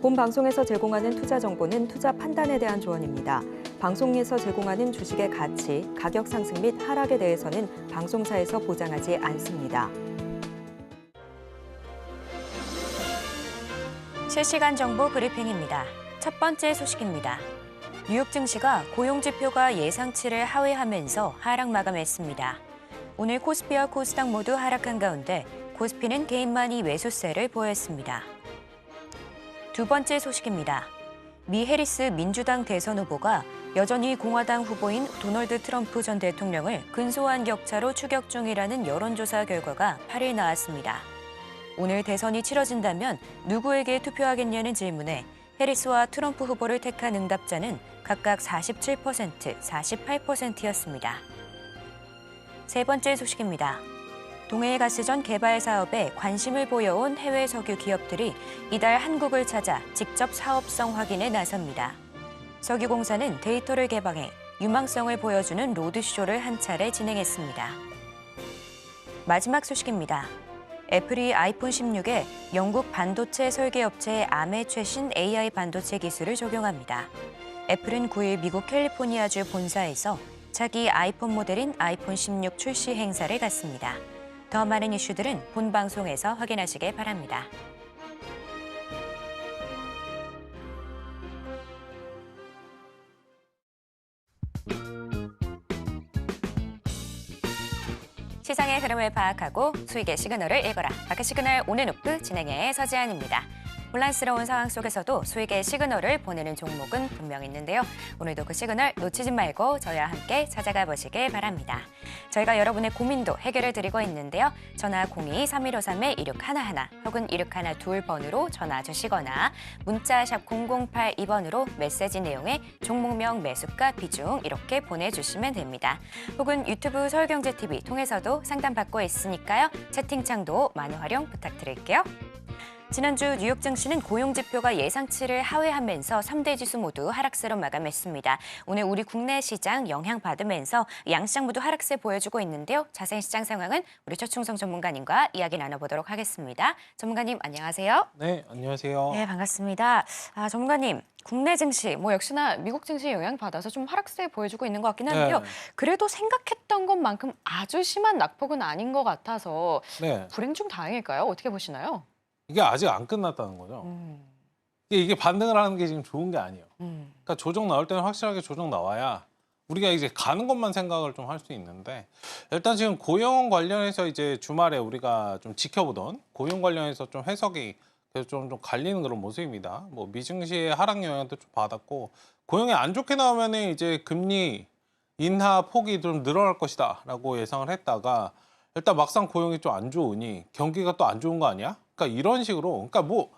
본 방송에서 제공하는 투자 정보는 투자 판단에 대한 조언입니다. 방송에서 제공하는 주식의 가치, 가격 상승 및 하락에 대해서는 방송사에서 보장하지 않습니다. 실시간 정보 브리핑입니다. 첫 번째 소식입니다. 뉴욕 증시가 고용지표가 예상치를 하회하면서 하락 마감했습니다. 오늘 코스피와 코스닥 모두 하락한 가운데 코스피는 개인만이 매수세를 보였습니다. 두 번째 소식입니다. 미 해리스 민주당 대선 후보가 여전히 공화당 후보인 도널드 트럼프 전 대통령을 근소한 격차로 추격 중이라는 여론조사 결과가 8일 나왔습니다. 오늘 대선이 치러진다면 누구에게 투표하겠냐는 질문에 해리스와 트럼프 후보를 택한 응답자는 각각 47%, 48%였습니다. 세 번째 소식입니다. 동해일 가스전 개발 사업에 관심을 보여온 해외 석유 기업들이 이달 한국을 찾아 직접 사업성 확인에 나섭니다. 석유공사는 데이터를 개방해 유망성을 보여주는 로드쇼를 한 차례 진행했습니다. 마지막 소식입니다. 애플이 아이폰 16에 영국 반도체 설계업체 암의 최신 AI 반도체 기술을 적용합니다. 애플은 9일 미국 캘리포니아주 본사에서 자기 아이폰 모델인 아이폰 16 출시 행사를 갖습니다. 더 많은 이슈들은 본 방송에서 확인하시길 바랍니다. 시장의 흐름을 파악하고 수익의 시그널을 읽어라. 마켓 시그널 오늘 오프 진행의 서지안입니다. 혼란스러운 상황 속에서도 수익의 시그널을 보내는 종목은 분명 있는데요. 오늘도 그 시그널 놓치지 말고 저희와 함께 찾아가 보시길 바랍니다. 저희가 여러분의 고민도 해결해 드리고 있는데요. 전화 02-3153-1611 혹은 1612번으로 전화 주시거나 문자 샵 0082번으로 메시지 내용에 종목명, 매수가, 비중 이렇게 보내주시면 됩니다. 혹은 유튜브 서울경제TV 통해서도 상담받고 있으니까요. 채팅창도 많은 활용 부탁드릴게요. 지난주 뉴욕 증시는 고용지표가 예상치를 하회하면서 3대 지수 모두 하락세로 마감했습니다. 오늘 우리 국내 시장 영향받으면서 양시장 모두 하락세 보여주고 있는데요. 자세한 시장 상황은 우리 최충성 전문가님과 이야기 나눠보도록 하겠습니다. 전문가님 안녕하세요. 네, 안녕하세요. 네, 반갑습니다. 전문가님. 국내 증시, 역시나 미국 증시 영향받아서 좀 하락세 보여주고 있는 것 같긴 한데요. 네. 그래도 생각했던 것만큼 아주 심한 낙폭은 아닌 것 같아서 네, 불행 중 다행일까요? 어떻게 보시나요? 이게 아직 안 끝났다는 거죠. 이게 반등을 하는 게 지금 좋은 게 아니에요. 그러니까 조정 나올 때는 확실하게 조정 나와야 우리가 이제 가는 것만 생각을 좀 할 수 있는데 일단 지금 고용 관련해서 이제 주말에 우리가 좀 지켜보던 고용 관련해서 좀 해석이 계속 좀 갈리는 그런 모습입니다. 뭐 미증시의 하락 영향도 좀 받았고 고용이 안 좋게 나오면 이제 금리 인하 폭이 좀 늘어날 것이다라고 예상을 했다가 일단 막상 고용이 좀 안 좋으니 경기가 또 안 좋은 거 아니야? 그러니까 이런 식으로 그러니까 뭐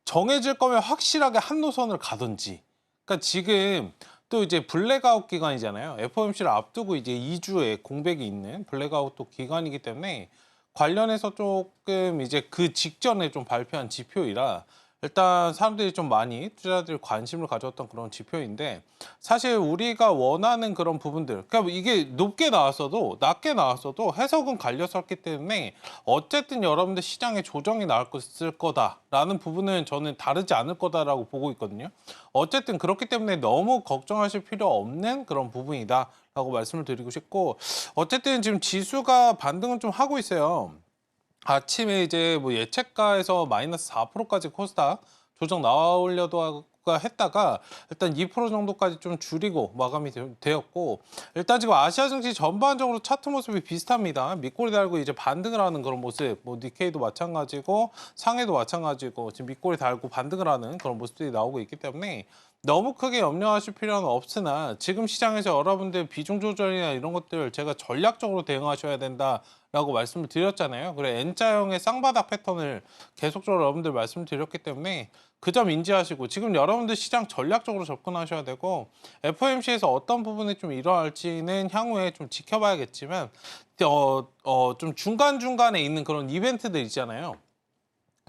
정해질 거면 확실하게 한 노선을 가든지 그러니까 지금 또 이제 블랙아웃 기간이잖아요. FOMC를 앞두고 이제 2주의 공백이 있는 블랙아웃 또 기간이기 때문에 관련해서 조금 이제 그 직전에 좀 발표한 지표이라 일단 사람들이 좀 많이 투자자들이 관심을 가졌던 그런 지표인데 사실 우리가 원하는 그런 부분들 그러니까 이게 높게 나왔어도 낮게 나왔어도 해석은 갈렸었기 때문에 어쨌든 여러분들 시장에 조정이 나올 거다라는 부분은 저는 다르지 않을 거다라고 보고 있거든요. 어쨌든 그렇기 때문에 너무 걱정하실 필요 없는 그런 부분이다 라고 말씀을 드리고 싶고 어쨌든 지금 지수가 반등은 좀 하고 있어요. 아침에 이제 뭐 예측가에서 마이너스 4%까지 코스닥 조정 나오려고 했다가 일단 2% 정도까지 좀 줄이고 마감이 되었고 일단 지금 아시아 증시 전반적으로 차트 모습이 비슷합니다. 밑꼬리 달고 이제 반등을 하는 그런 모습 뭐 니케이도 마찬가지고 상해도 마찬가지고 지금 밑꼬리 달고 반등을 하는 그런 모습들이 나오고 있기 때문에 너무 크게 염려하실 필요는 없으나 지금 시장에서 여러분들 비중 조절이나 이런 것들 제가 전략적으로 대응하셔야 된다라고 말씀을 드렸잖아요. 그래 N자형의 쌍바닥 패턴을 계속적으로 여러분들 말씀드렸기 때문에 그 점 인지하시고 지금 여러분들 시장 전략적으로 접근하셔야 되고 FOMC에서 어떤 부분이 좀 일어날지는 향후에 좀 지켜봐야겠지만 좀 중간중간에 있는 그런 이벤트들 있잖아요.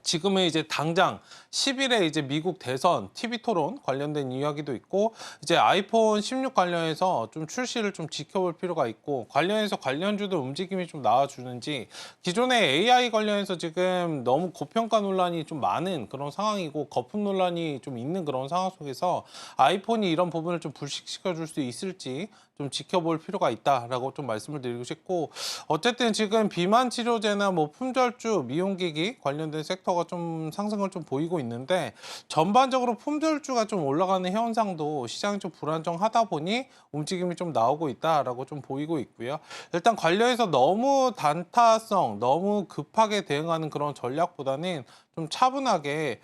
지금은 이제 당장 10일에 이제 미국 대선 TV 토론 관련된 이야기도 있고 이제 아이폰 16 관련해서 좀 출시를 좀 지켜볼 필요가 있고 관련해서 관련주들 움직임이 좀 나와주는지 기존의 AI 관련해서 지금 너무 고평가 논란이 좀 많은 그런 상황이고 거품 논란이 좀 있는 그런 상황 속에서 아이폰이 이런 부분을 좀 불식시켜 줄 수 있을지 좀 지켜볼 필요가 있다라고 좀 말씀을 드리고 싶고 어쨌든 지금 비만 치료제나 뭐 품절주, 미용기기 관련된 섹터가 좀 상승을 좀 보이고 있는데 전반적으로 품절주가 좀 올라가는 현상도 시장이 좀 불안정하다 보니 움직임이 좀 나오고 있다라고 좀 보이고 있고요. 일단 관련해서 너무 단타성, 너무 급하게 대응하는 그런 전략보다는 좀 차분하게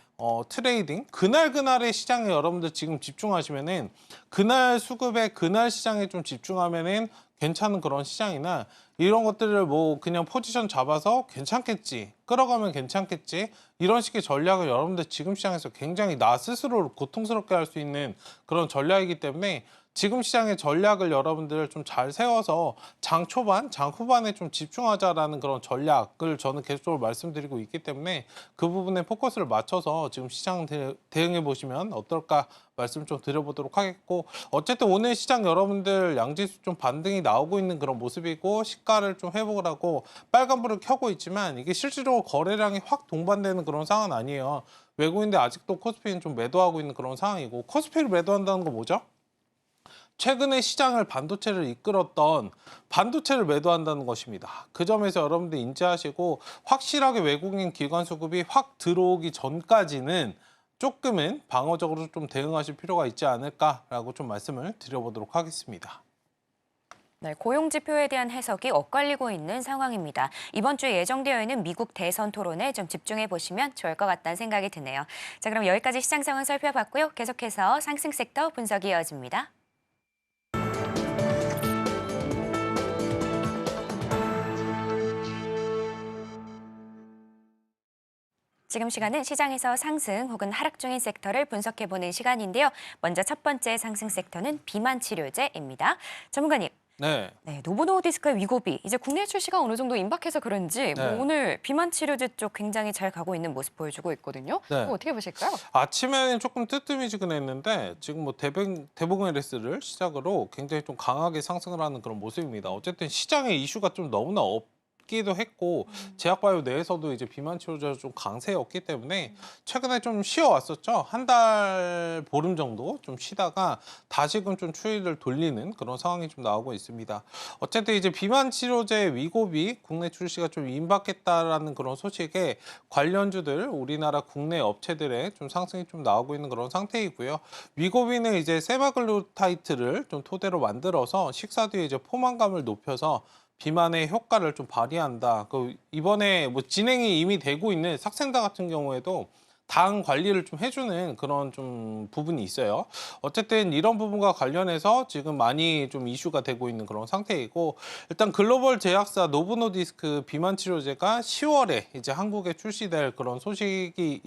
트레이딩 그날의 시장에 여러분들 지금 집중하시면은 그날 수급에 그날 시장에 좀 집중하면은 괜찮은 그런 시장이나 이런 것들을 뭐 그냥 포지션 잡아서 괜찮겠지 끌어가면 괜찮겠지 이런 식의 전략을 여러분들 지금 시장에서 굉장히 나 스스로를 고통스럽게 할 수 있는 그런 전략이기 때문에 지금 시장의 전략을 여러분들 좀 잘 세워서 장 초반, 장 후반에 좀 집중하자라는 그런 전략을 저는 계속적으로 말씀드리고 있기 때문에 그 부분에 포커스를 맞춰서 지금 시장 대응해 보시면 어떨까 말씀 좀 드려보도록 하겠고 어쨌든 오늘 시장 여러분들 양지수 좀 반등이 나오고 있는 그런 모습이고 시가를 좀 회복을 하고 빨간불을 켜고 있지만 이게 실질적으로 거래량이 확 동반되는 그런 상황은 아니에요. 외국인들 아직도 코스피는 좀 매도하고 있는 그런 상황이고 코스피를 매도한다는 건 뭐죠? 최근에 시장을 반도체를 이끌었던 반도체를 매도한다는 것입니다. 그 점에서 여러분들 인지하시고 확실하게 외국인 기관 수급이 확 들어오기 전까지는 조금은 방어적으로 좀 대응하실 필요가 있지 않을까라고 좀 말씀을 드려보도록 하겠습니다. 네, 고용 지표에 대한 해석이 엇갈리고 있는 상황입니다. 이번 주에 예정되어 있는 미국 대선 토론에 좀 집중해 보시면 좋을 것 같다는 생각이 드네요. 자, 그럼 여기까지 시장 상황 살펴봤고요. 계속해서 상승 섹터 분석이 이어집니다. 지금 시간은 시장에서 상승 혹은 하락 중인 섹터를 분석해보는 시간인데요. 먼저 첫 번째 상승 섹터는 비만 치료제입니다. 전문가님. 네. 노보 노디스크의 위고비, 이제 국내 출시가 어느 정도 임박해서 그런지 네. 오늘 비만 치료제 쪽 굉장히 잘 가고 있는 모습 보여주고 있거든요. 네. 어떻게 보실까요? 아침에는 조금 뜨뜨미지근했는데 지금 뭐 대부분 LS를 시작으로 굉장히 좀 강하게 상승을 하는 그런 모습입니다. 어쨌든 시장에 이슈가 좀 너무나 없기도 했고 제약바이오 내에서도 이제 비만 치료제가 좀 강세였기 때문에 최근에 좀 쉬어왔었죠. 한 달 보름 정도 좀 쉬다가 다시금 좀 추이를 돌리는 그런 상황이 좀 나오고 있습니다. 어쨌든 이제 비만 치료제 위고비 국내 출시가 좀 임박했다라는 그런 소식에 관련주들 우리나라 국내 업체들의 좀 상승이 좀 나오고 있는 그런 상태이고요. 위고비는 이제 세마글루타이트를 좀 토대로 만들어서 식사 뒤에 이제 포만감을 높여서 비만의 효과를 좀 발휘한다. 이번에 뭐 진행이 이미 되고 있는 삭센다 같은 경우에도 당 관리를 좀 해주는 그런 좀 부분이 있어요. 어쨌든 이런 부분과 관련해서 지금 많이 좀 이슈가 되고 있는 그런 상태이고 일단 글로벌 제약사 노브노디스크 비만 치료제가 10월에 이제 한국에 출시될 그런 소식이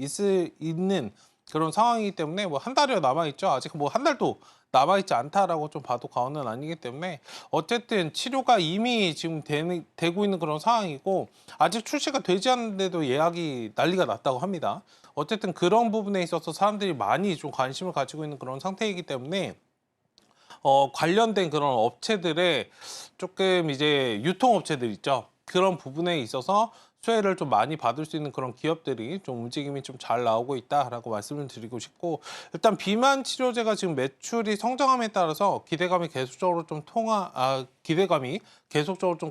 있는 그런 상황이기 때문에 뭐 한 달여 남아 있죠. 아직 뭐 한 달도 남아 있지 않다라고 좀 봐도 과언은 아니기 때문에 어쨌든 치료가 이미 지금 되고 있는 그런 상황이고 아직 출시가 되지 않는데도 예약이 난리가 났다고 합니다. 어쨌든 그런 부분에 있어서 사람들이 많이 좀 관심을 가지고 있는 그런 상태이기 때문에 관련된 그런 업체들의 조금 이제 유통업체들 있죠. 그런 부분에 있어서 수혜를 좀 많이 받을 수 있는 그런 기업들이 좀 움직임이 좀 잘 나오고 있다라고 말씀을 드리고 싶고 일단 비만 치료제가 지금 매출이 성장함에 따라서 기대감이 계속적으로 좀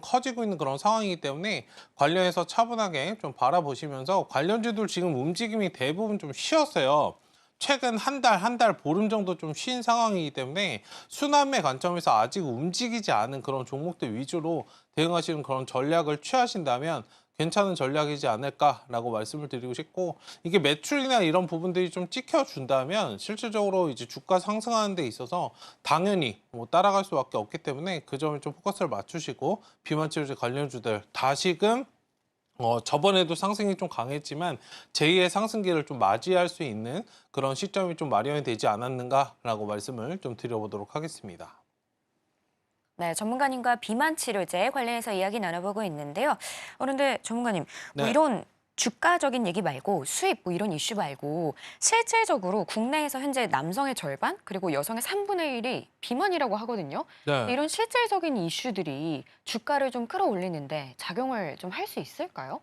커지고 있는 그런 상황이기 때문에 관련해서 차분하게 좀 바라보시면서 관련주들 지금 움직임이 대부분 좀 쉬었어요. 최근 한 달 보름 정도 좀 쉰 상황이기 때문에 순환매 관점에서 아직 움직이지 않은 그런 종목들 위주로 대응하시는 그런 전략을 취하신다면 괜찮은 전략이지 않을까라고 말씀을 드리고 싶고 이게 매출이나 이런 부분들이 좀 찍혀준다면 실질적으로 이제 주가 상승하는 데 있어서 당연히 뭐 따라갈 수밖에 없기 때문에 그 점에 좀 포커스를 맞추시고 비만 치료제 관련주들 다시금 저번에도 상승이 좀 강했지만 제2의 상승기를 좀 맞이할 수 있는 그런 시점이 좀 마련이 되지 않았는가라고 말씀을 좀 드려보도록 하겠습니다. 네, 전문가님과 비만 치료제 관련해서 이야기 나눠보고 있는데요. 그런데 전문가님, 뭐 네. 이런 주가적인 얘기 말고 수입 뭐 이런 이슈 말고 실질적으로 국내에서 현재 남성의 절반 그리고 여성의 3분의 1이 비만이라고 하거든요. 네. 이런 실질적인 이슈들이 주가를 좀 끌어올리는데 작용을 좀 할 수 있을까요?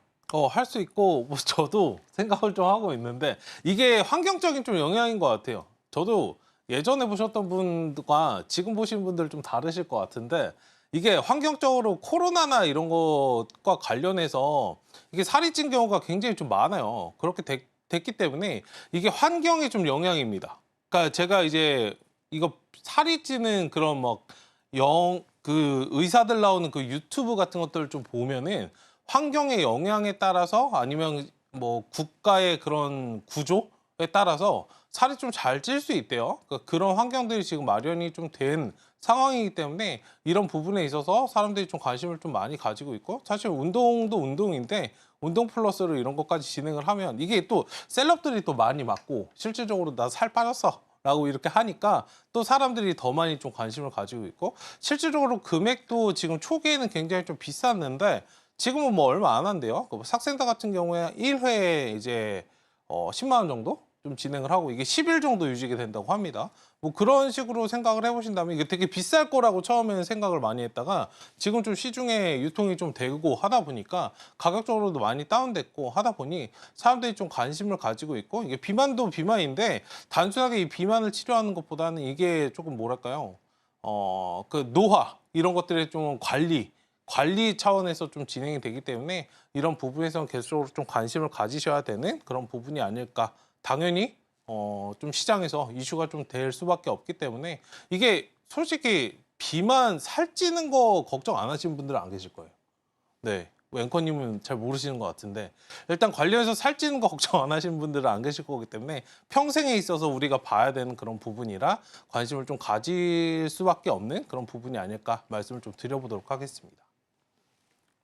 할 수 있고 뭐 저도 생각을 좀 하고 있는데 이게 환경적인 좀 영향인 것 같아요. 저도 예전에 보셨던 분과 지금 보시는 분들 좀 다르실 것 같은데 이게 환경적으로 코로나나 이런 것과 관련해서 이게 살이 찐 경우가 굉장히 좀 많아요. 그렇게 됐기 때문에 이게 환경에 좀 영향입니다. 그러니까 제가 이제 이거 살이 찌는 그런 그 의사들 나오는 그 유튜브 같은 것들을 좀 보면은 환경의 영향에 따라서 아니면 뭐 국가의 그런 구조에 따라서 살이 좀 잘 찔 수 있대요. 그러니까 그런 환경들이 지금 마련이 좀 된 상황이기 때문에 이런 부분에 있어서 사람들이 좀 관심을 좀 많이 가지고 있고 사실 운동도 운동인데 운동 플러스로 이런 것까지 진행을 하면 이게 또 셀럽들이 또 많이 맞고 실질적으로 나 살 빠졌어. 라고 이렇게 하니까 또 사람들이 더 많이 좀 관심을 가지고 있고 실질적으로 금액도 지금 초기에는 굉장히 좀 비쌌는데 지금은 뭐 얼마 안 한대요. 그 삭센터 같은 경우에 1회에 이제 10만 원 정도 좀 진행을 하고 이게 10일 정도 유지가 된다고 합니다. 뭐 그런 식으로 생각을 해보신다면 이게 되게 비쌀 거라고 처음에는 생각을 많이 했다가 지금 좀 시중에 유통이 좀 되고 하다 보니까 가격적으로도 많이 다운됐고 하다 보니 사람들이 좀 관심을 가지고 있고 이게 비만도 비만인데 단순하게 이 비만을 치료하는 것보다는 이게 조금 뭐랄까요? 그 노화 이런 것들의 좀 관리 차원에서 좀 진행이 되기 때문에 이런 부분에서는 계속적으로 좀 관심을 가지셔야 되는 그런 부분이 아닐까. 당연히 좀 시장에서 이슈가 좀 될 수밖에 없기 때문에 이게 솔직히 비만 살찌는 거 걱정 안 하시는 분들은 안 계실 거예요. 네. 앵커님은 잘 모르시는 것 같은데 일단 관련해서 살찌는 거 걱정 안 하시는 분들은 안 계실 거기 때문에 평생에 있어서 우리가 봐야 되는 그런 부분이라 관심을 좀 가질 수밖에 없는 그런 부분이 아닐까 말씀을 좀 드려보도록 하겠습니다.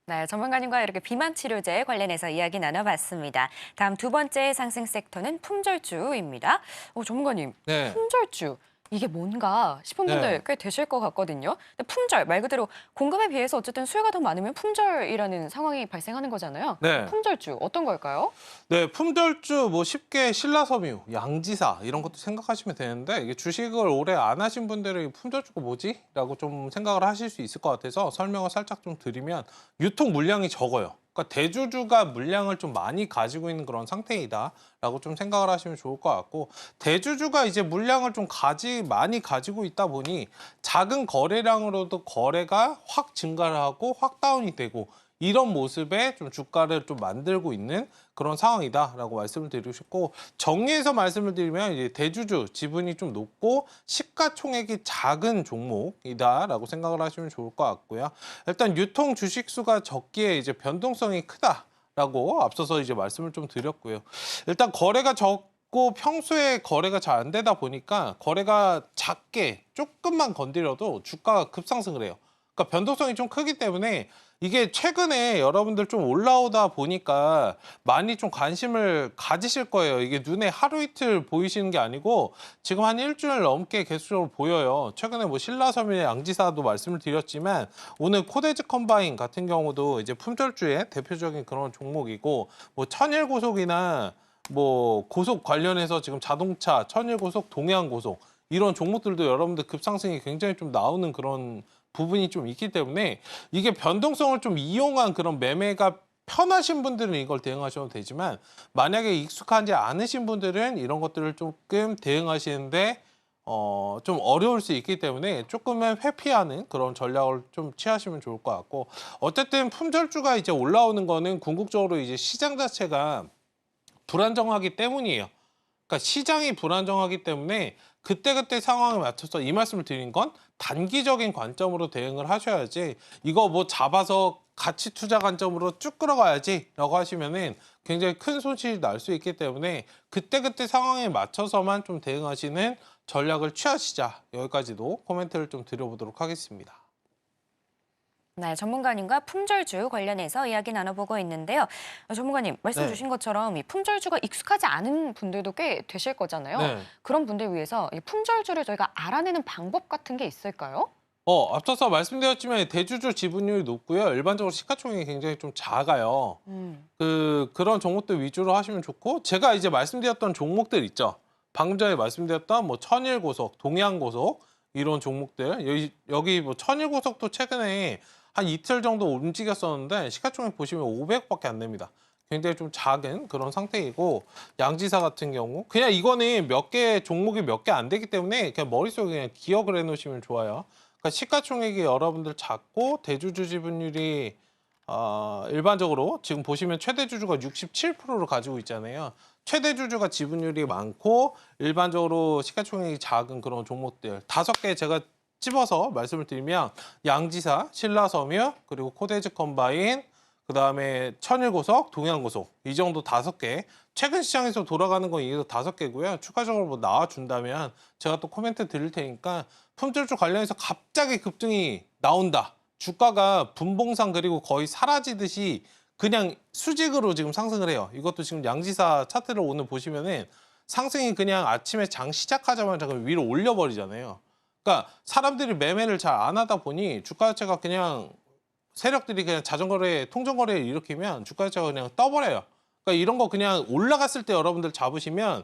네, 전문가님과 이렇게 비만 치료제 관련해서 이야기 나눠봤습니다. 다음 두 번째 상승 섹터는 품절주입니다. 전문가님, 네. 품절주. 이게 뭔가 싶은 분들 네. 꽤 되실 것 같거든요. 근데 품절, 말 그대로 공급에 비해서 어쨌든 수요가 더 많으면 품절이라는 상황이 발생하는 거잖아요. 네. 품절주, 어떤 걸까요? 네, 품절주 뭐 쉽게 신라섬유, 양지사 이런 것도 생각하시면 되는데 이게 주식을 오래 안 하신 분들은 품절주가 뭐지? 라고 좀 생각을 하실 수 있을 것 같아서 설명을 살짝 좀 드리면 유통 물량이 적어요. 그러니까 대주주가 물량을 좀 많이 가지고 있는 그런 상태이다라고 좀 생각을 하시면 좋을 것 같고 대주주가 이제 물량을 좀 많이 가지고 있다 보니 작은 거래량으로도 거래가 확 증가를 하고 확 다운이 되고 이런 모습에 좀 주가를 좀 만들고 있는 그런 상황이다라고 말씀을 드리고 싶고 정리해서 말씀을 드리면 이제 대주주 지분이 좀 높고 시가총액이 작은 종목이다라고 생각을 하시면 좋을 것 같고요. 일단 유통 주식 수가 적기에 이제 변동성이 크다라고 앞서서 이제 말씀을 좀 드렸고요. 일단 거래가 적고 평소에 거래가 잘 안 되다 보니까 거래가 작게 조금만 건드려도 주가가 급상승을 해요. 그러니까 변동성이 좀 크기 때문에 이게 최근에 여러분들 좀 올라오다 보니까 많이 좀 관심을 가지실 거예요. 이게 눈에 하루 이틀 보이시는 게 아니고 지금 한 일주일 넘게 계속적으로 보여요. 최근에 뭐 신라섬유의 양지사도 말씀을 드렸지만 오늘 코데즈 컴바인 같은 경우도 이제 품절주의 대표적인 그런 종목이고 뭐 천일고속이나 뭐 고속 관련해서 지금 자동차, 천일고속, 동해안고속 이런 종목들도 여러분들 급상승이 굉장히 좀 나오는 그런 부분이 좀 있기 때문에 이게 변동성을 좀 이용한 그런 매매가 편하신 분들은 이걸 대응하셔도 되지만 만약에 익숙하지 않으신 분들은 이런 것들을 조금 대응하시는데 좀 어려울 수 있기 때문에 조금은 회피하는 그런 전략을 좀 취하시면 좋을 것 같고 어쨌든 품절주가 이제 올라오는 거는 궁극적으로 이제 시장 자체가 불안정하기 때문이에요. 그러니까 시장이 불안정하기 때문에 그때그때 상황에 맞춰서 이 말씀을 드린 건 단기적인 관점으로 대응을 하셔야지 이거 뭐 잡아서 가치 투자 관점으로 쭉 끌어가야지 라고 하시면은 굉장히 큰 손실이 날 수 있기 때문에 그때그때 상황에 맞춰서만 좀 대응하시는 전략을 취하시자. 여기까지도 코멘트를 좀 드려보도록 하겠습니다. 네, 전문가님과 품절주 관련해서 이야기 나눠보고 있는데요. 전문가님, 말씀 네. 주신 것처럼 이 품절주가 익숙하지 않은 분들도 꽤 되실 거잖아요. 네. 그런 분들 위해서 이 품절주를 저희가 알아내는 방법 같은 게 있을까요? 앞서서 말씀드렸지만 대주주 지분율이 높고요. 일반적으로 시가총액이 굉장히 좀 작아요. 그런 종목들 위주로 하시면 좋고, 제가 이제 말씀드렸던 종목들 있죠. 방금 전에 말씀드렸던 뭐 천일고속, 동양고속 이런 종목들, 여기 뭐 천일고속도 최근에 한 이틀 정도 움직였었는데 시가총액 보시면 500밖에 안 됩니다. 굉장히 좀 작은 그런 상태이고, 양지사 같은 경우 그냥 이거는 몇 개 종목이 몇 개 안 되기 때문에 그냥 머릿속에 그냥 기억을 해놓으시면 좋아요. 그러니까 시가총액이 여러분들 작고 대주주 지분율이 일반적으로 지금 보시면 최대 주주가 67%를 가지고 있잖아요. 최대 주주가 지분율이 많고 일반적으로 시가총액이 작은 그런 종목들 5개 제가 찝어서 말씀을 드리면 양지사, 신라섬유, 그리고 코데즈 컴바인, 그다음에 천일고속, 동양고속 이 정도 5개. 최근 시장에서 돌아가는 건 이게 5개고요. 추가적으로 뭐 나와준다면 제가 또 코멘트 드릴 테니까 품질주 관련해서 갑자기 급등이 나온다. 주가가 분봉상 그리고 거의 사라지듯이 그냥 수직으로 지금 상승을 해요. 이것도 지금 양지사 차트를 오늘 보시면은 상승이 그냥 아침에 장 시작하자마자 그냥 위로 올려버리잖아요. 그러니까 사람들이 매매를 잘 안 하다 보니 주가 자체가 그냥 세력들이 그냥 자전거래, 통전거래를 일으키면 주가 자체가 그냥 떠버려요. 그러니까 이런 거 그냥 올라갔을 때 여러분들 잡으시면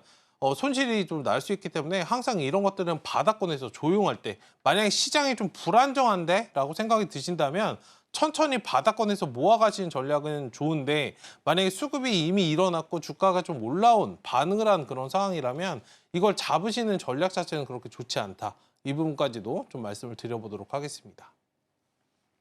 손실이 좀 날 수 있기 때문에 항상 이런 것들은 바닥권에서 조용할 때, 만약에 시장이 좀 불안정한데? 라고 생각이 드신다면 천천히 바닥권에서 모아가시는 전략은 좋은데, 만약에 수급이 이미 일어났고 주가가 좀 올라온 반응을 한 그런 상황이라면 이걸 잡으시는 전략 자체는 그렇게 좋지 않다. 이 부분까지도 좀 말씀을 드려보도록 하겠습니다.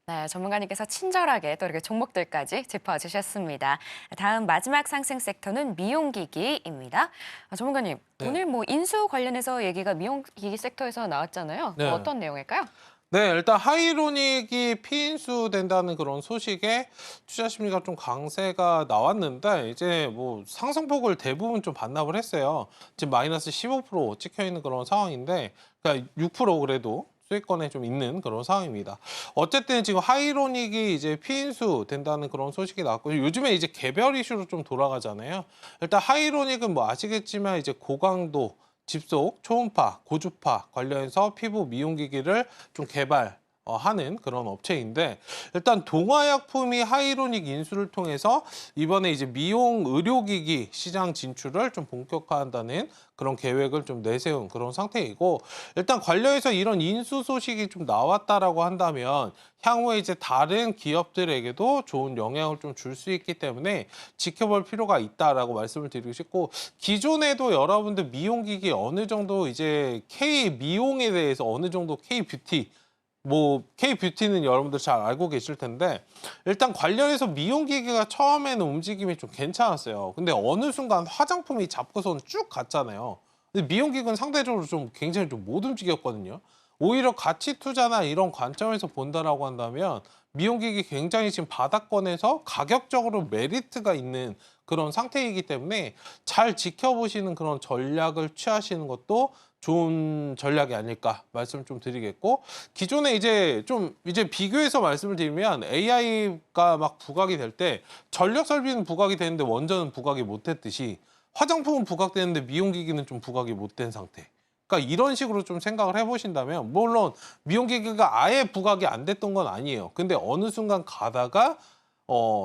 네, 전문가님께서 친절하게 또 이렇게 종목들까지 짚어주셨습니다. 다음 마지막 상승 섹터는 미용기기입니다. 전문가님, 네. 오늘 뭐 인수 관련해서 얘기가 미용기기 섹터에서 나왔잖아요. 네. 어떤 내용일까요? 네, 일단 하이로닉이 피인수된다는 그런 소식에 투자 심리가 좀 강세가 나왔는데 이제 뭐 상승폭을 대부분 좀 반납을 했어요. 지금 마이너스 15% 찍혀 있는 그런 상황인데, 그러니까 6% 그래도 수익권에 좀 있는 그런 상황입니다. 어쨌든 지금 하이로닉이 이제 피인수 된다는 그런 소식이 나왔고, 요즘에 이제 개별 이슈로 좀 돌아가잖아요. 일단 하이로닉은 뭐 아시겠지만 이제 고강도 집속, 초음파, 고주파 관련해서 피부 미용기기를 좀 개발하는 그런 업체인데, 일단 동화약품이 하이로닉 인수를 통해서 이번에 이제 미용 의료기기 시장 진출을 좀 본격화한다는 그런 계획을 좀 내세운 그런 상태이고, 일단 관련해서 이런 인수 소식이 좀 나왔다라고 한다면 향후에 이제 다른 기업들에게도 좋은 영향을 좀 줄 수 있기 때문에 지켜볼 필요가 있다라고 말씀을 드리고 싶고, 기존에도 여러분들 미용기기 어느 정도 이제 K 미용에 대해서 어느 정도 K 뷰티, 뭐 K-뷰티는 여러분들 잘 알고 계실 텐데, 일단 관련해서 미용기기가 처음에는 움직임이 좀 괜찮았어요. 근데 어느 순간 화장품이 잡고서는 쭉 갔잖아요. 근데 미용기기는 상대적으로 좀 굉장히 좀 못 움직였거든요. 오히려 가치 투자나 이런 관점에서 본다라고 한다면 미용기기 굉장히 지금 바닥권에서 가격적으로 메리트가 있는 그런 상태이기 때문에 잘 지켜보시는 그런 전략을 취하시는 것도 좋은 전략이 아닐까 말씀을 좀 드리겠고, 기존에 이제 비교해서 말씀을 드리면 AI가 막 부각이 될 때 전력 설비는 부각이 되는데 원전은 부각이 못했듯이 화장품은 부각되는데 미용기기는 좀 부각이 못된 상태. 그러니까 이런 식으로 좀 생각을 해보신다면, 물론 미용기기가 아예 부각이 안 됐던 건 아니에요. 근데 어느 순간 가다가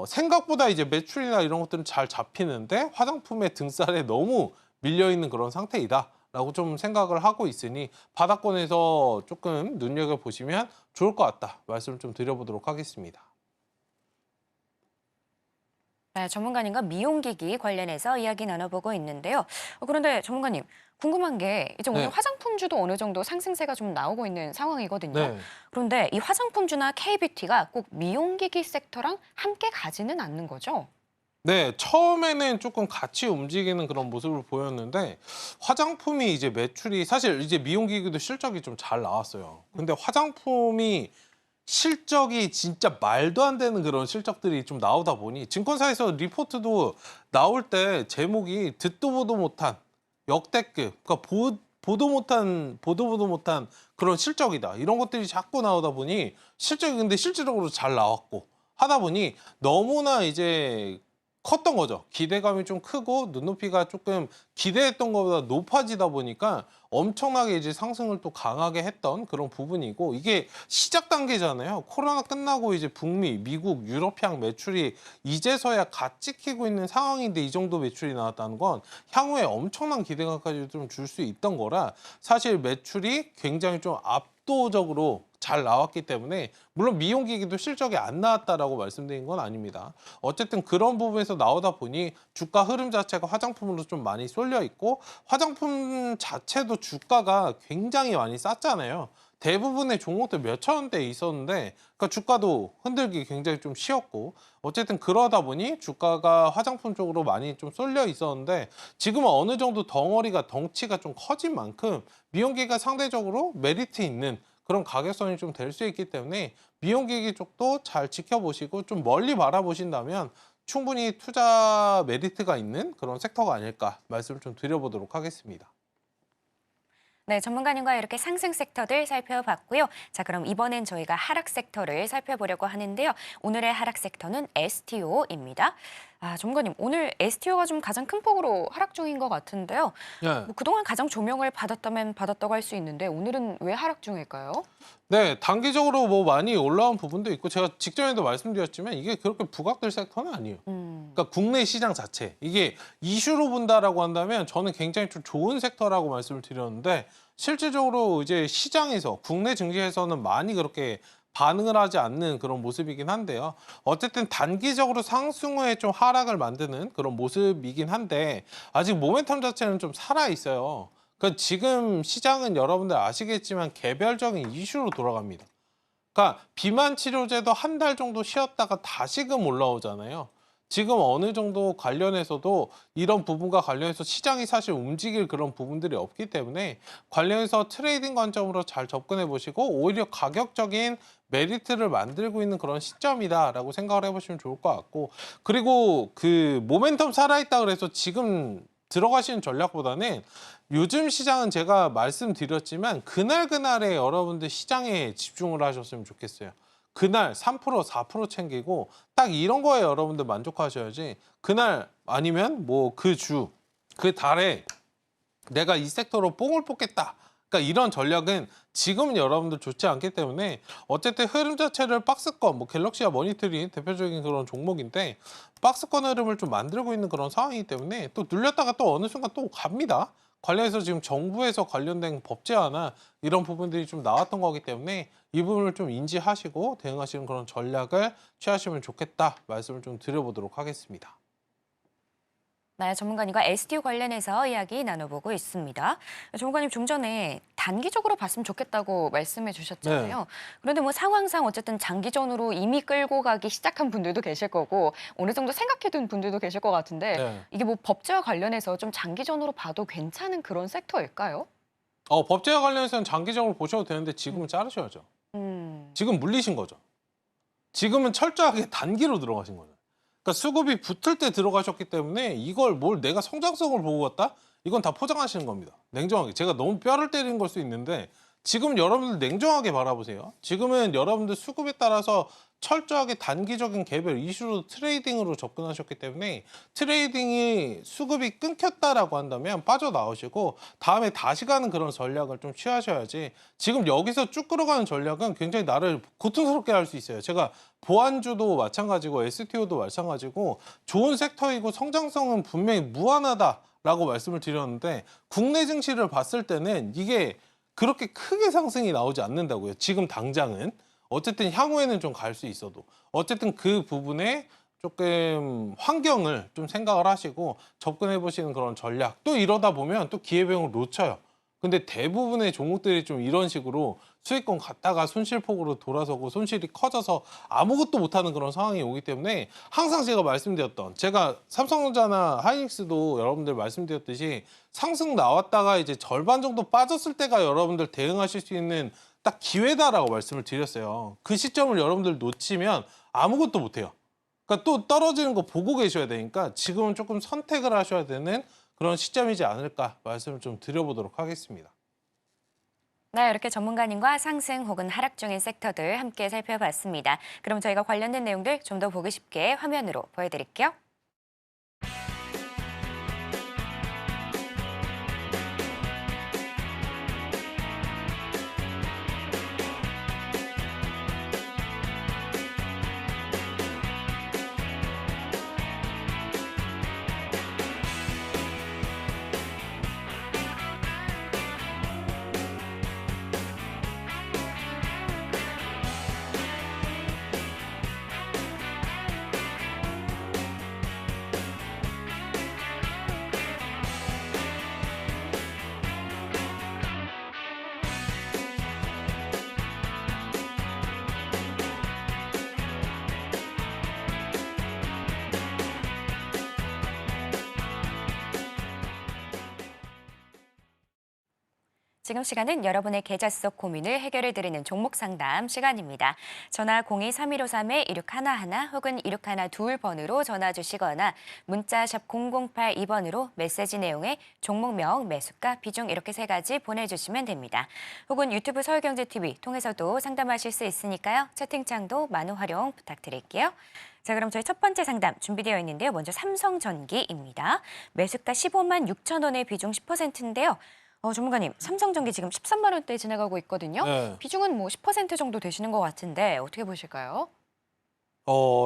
생각보다 이제 매출이나 이런 것들은 잘 잡히는데 화장품의 등살에 너무 밀려있는 그런 상태이다 라고 좀 생각을 하고 있으니 바닥권에서 조금 눈여겨보시면 좋을 것 같다 말씀을 좀 드려보도록 하겠습니다. 네, 전문가님과 미용기기 관련해서 이야기 나눠보고 있는데요. 그런데 전문가님, 궁금한 게 이제 오늘 네. 화장품주도 어느 정도 상승세가 좀 나오고 있는 상황이거든요. 네. 그런데 이 화장품주나 K뷰티가 꼭 미용기기 섹터랑 함께 가지는 않는 거죠? 네, 처음에는 조금 같이 움직이는 그런 모습을 보였는데, 화장품이 이제 매출이 사실 이제 미용기기도 실적이 좀 잘 나왔어요. 근데 화장품이 실적이 진짜 말도 안 되는 그런 실적들이 좀 나오다 보니 증권사에서 리포트도 나올 때 제목이 듣도 보도 못한 역대급, 그러니까 보도 못한 그런 실적이다. 이런 것들이 자꾸 나오다 보니 실적이 근데 실질적으로 잘 나왔고 하다 보니 너무나 이제 컸던 거죠. 기대감이 좀 크고 눈높이가 조금 기대했던 것보다 높아지다 보니까 엄청나게 이제 상승을 또 강하게 했던 그런 부분이고, 이게 시작 단계잖아요. 코로나 끝나고 이제 북미, 미국, 유럽향 매출이 이제서야 갓 찍히고 있는 상황인데 이 정도 매출이 나왔다는 건 향후에 엄청난 기대감까지 좀 줄 수 있던 거라, 사실 매출이 굉장히 좀 압도적으로 잘 나왔기 때문에, 물론 미용기기도 실적이 안 나왔다라고 말씀드린 건 아닙니다. 어쨌든 그런 부분에서 나오다 보니 주가 흐름 자체가 화장품으로 좀 많이 쏠려 있고, 화장품 자체도 주가가 굉장히 많이 쌌잖아요. 대부분의 종목들 몇천 원대에 있었는데, 그러니까 주가도 흔들기 굉장히 좀 쉬웠고, 어쨌든 그러다 보니 주가가 화장품 쪽으로 많이 좀 쏠려 있었는데, 지금은 어느 정도 덩치가 좀 커진 만큼 미용기기가 상대적으로 메리트 있는 그런 가격선이 좀 될 수 있기 때문에, 미용기기 쪽도 잘 지켜보시고 좀 멀리 바라보신다면 충분히 투자 메리트가 있는 그런 섹터가 아닐까 말씀을 좀 드려보도록 하겠습니다. 네, 전문가님과 이렇게 상승 섹터들 살펴봤고요. 자, 그럼 이번엔 저희가 하락 섹터를 살펴보려고 하는데요. 오늘의 하락 섹터는 STO입니다. 전문가님, 오늘 STO가 좀 가장 큰 폭으로 하락 중인 것 같은데요. 네. 그동안 가장 조명을 받았다면 받았다고 할 수 있는데 오늘은 왜 하락 중일까요? 네, 단기적으로 뭐 많이 올라온 부분도 있고, 제가 직전에도 말씀드렸지만 이게 그렇게 부각될 섹터는 아니에요. 그러니까 국내 시장 자체, 이게 이슈로 본다라고 한다면 저는 굉장히 좀 좋은 섹터라고 말씀을 드렸는데, 실질적으로 이제 시장에서, 국내 증시에서는 많이 그렇게 반응을 하지 않는 그런 모습이긴 한데요. 어쨌든 단기적으로 상승 후에 좀 하락을 만드는 그런 모습이긴 한데, 아직 모멘텀 자체는 좀 살아 있어요. 그러니까 지금 시장은 여러분들 아시겠지만 개별적인 이슈로 돌아갑니다. 그러니까 비만 치료제도 한 달 정도 쉬었다가 다시금 올라오잖아요. 지금 어느 정도 관련해서도 이런 부분과 관련해서 시장이 사실 움직일 그런 부분들이 없기 때문에, 관련해서 트레이딩 관점으로 잘 접근해 보시고 오히려 가격적인 메리트를 만들고 있는 그런 시점이다라고 생각을 해보시면 좋을 것 같고, 그리고 그 모멘텀 살아있다 그래서 지금 들어가시는 전략보다는, 요즘 시장은 제가 말씀드렸지만 그날그날에 여러분들 시장에 집중을 하셨으면 좋겠어요. 그날 3%, 4% 챙기고 딱 이런 거에 여러분들 만족하셔야지, 그날 아니면 뭐 그 주, 그 달에 내가 이 섹터로 뽕을 뽑겠다, 그러니까 이런 전략은 지금은 여러분들 좋지 않기 때문에, 어쨌든 흐름 자체를 박스권, 뭐 갤럭시와 머니터리 대표적인 그런 종목인데 박스권 흐름을 좀 만들고 있는 그런 상황이기 때문에, 또 눌렸다가 또 어느 순간 또 갑니다. 관련해서 지금 정부에서 관련된 법제화나 이런 부분들이 좀 나왔던 거기 때문에 이 부분을 좀 인지하시고 대응하시는 그런 전략을 취하시면 좋겠다 말씀을 좀 드려보도록 하겠습니다. 네, 전문가님과 STO 관련해서 이야기 나눠보고 있습니다. 전문가님, 좀 전에 단기적으로 봤으면 좋겠다고 말씀해 주셨잖아요. 그런데 뭐 상황상 어쨌든 장기전으로 이미 끌고 가기 시작한 분들도 계실 거고, 어느 정도 생각해둔 분들도 계실 것 같은데, 이게 뭐 법제와 관련해서 좀 장기전으로 봐도 괜찮은 그런 섹터일까요? 법제와 관련해서는 장기적으로 보셔도 되는데 지금은 자르셔야죠. 지금 물리신 거죠. 지금은 철저하게 단기로 들어가신 거죠. 그러니까 수급이 붙을 때 들어가셨기 때문에 이걸 뭘 내가 성장성을 보고 갔다? 이건 다 포장하시는 겁니다. 냉정하게. 제가 너무 뼈를 때리는 걸 수 있는데, 지금 여러분들 냉정하게 바라보세요. 지금은 여러분들 수급에 따라서 철저하게 단기적인 개별 이슈로 트레이딩으로 접근하셨기 때문에, 트레이딩이 수급이 끊겼다라고 한다면 빠져나오시고 다음에 다시 가는 그런 전략을 좀 취하셔야지, 지금 여기서 쭉 끌어가는 전략은 굉장히 나를 고통스럽게 할 수 있어요. 제가 보안주도 마찬가지고 STO도 마찬가지고 좋은 섹터이고 성장성은 분명히 무한하다라고 말씀을 드렸는데, 국내 증시를 봤을 때는 이게 그렇게 크게 상승이 나오지 않는다고요. 지금 당장은. 어쨌든 향후에는 좀 갈 수 있어도. 어쨌든 그 부분에 조금 환경을 좀 생각을 하시고 접근해 보시는 그런 전략. 또 이러다 보면 또 기회비용을 놓쳐요. 근데 대부분의 종목들이 좀 이런 식으로 수익권 갔다가 손실폭으로 돌아서고 손실이 커져서 아무것도 못하는 그런 상황이 오기 때문에, 항상 제가 말씀드렸던, 제가 삼성전자나 하이닉스도 여러분들 말씀드렸듯이 상승 나왔다가 이제 절반 정도 빠졌을 때가 여러분들 대응하실 수 있는 딱 기회다라고 말씀을 드렸어요. 그 시점을 여러분들 놓치면 아무것도 못해요. 그러니까 또 떨어지는 거 보고 계셔야 되니까 지금은 조금 선택을 하셔야 되는 그런 시점이지 않을까 말씀을 좀 드려보도록 하겠습니다. 네, 이렇게 전문가님과 상승 혹은 하락 중인 섹터들 함께 살펴봤습니다. 그럼 저희가 관련된 내용들 좀 더 보기 쉽게 화면으로 보여드릴게요. 지금 시간은 여러분의 계좌 속 고민을 해결해 드리는 종목 상담 시간입니다. 전화 02-3153-1611 혹은 1612번으로 전화 주시거나 문자 샵 0082번으로 메시지 내용에 종목명, 매수가, 비중 이렇게 3가지 보내주시면 됩니다. 혹은 유튜브 서울경제TV 통해서도 상담하실 수 있으니까요. 채팅창도 많은 활용 부탁드릴게요. 자, 그럼 저희 첫 번째 상담 준비되어 있는데요. 먼저 삼성전기입니다. 매수가 15만 6천 원의 비중 10%인데요. 전문가님, 삼성전기 지금 13만 원대에 지나가고 있거든요. 네. 비중은 뭐 10% 정도 되시는 것 같은데 어떻게 보실까요?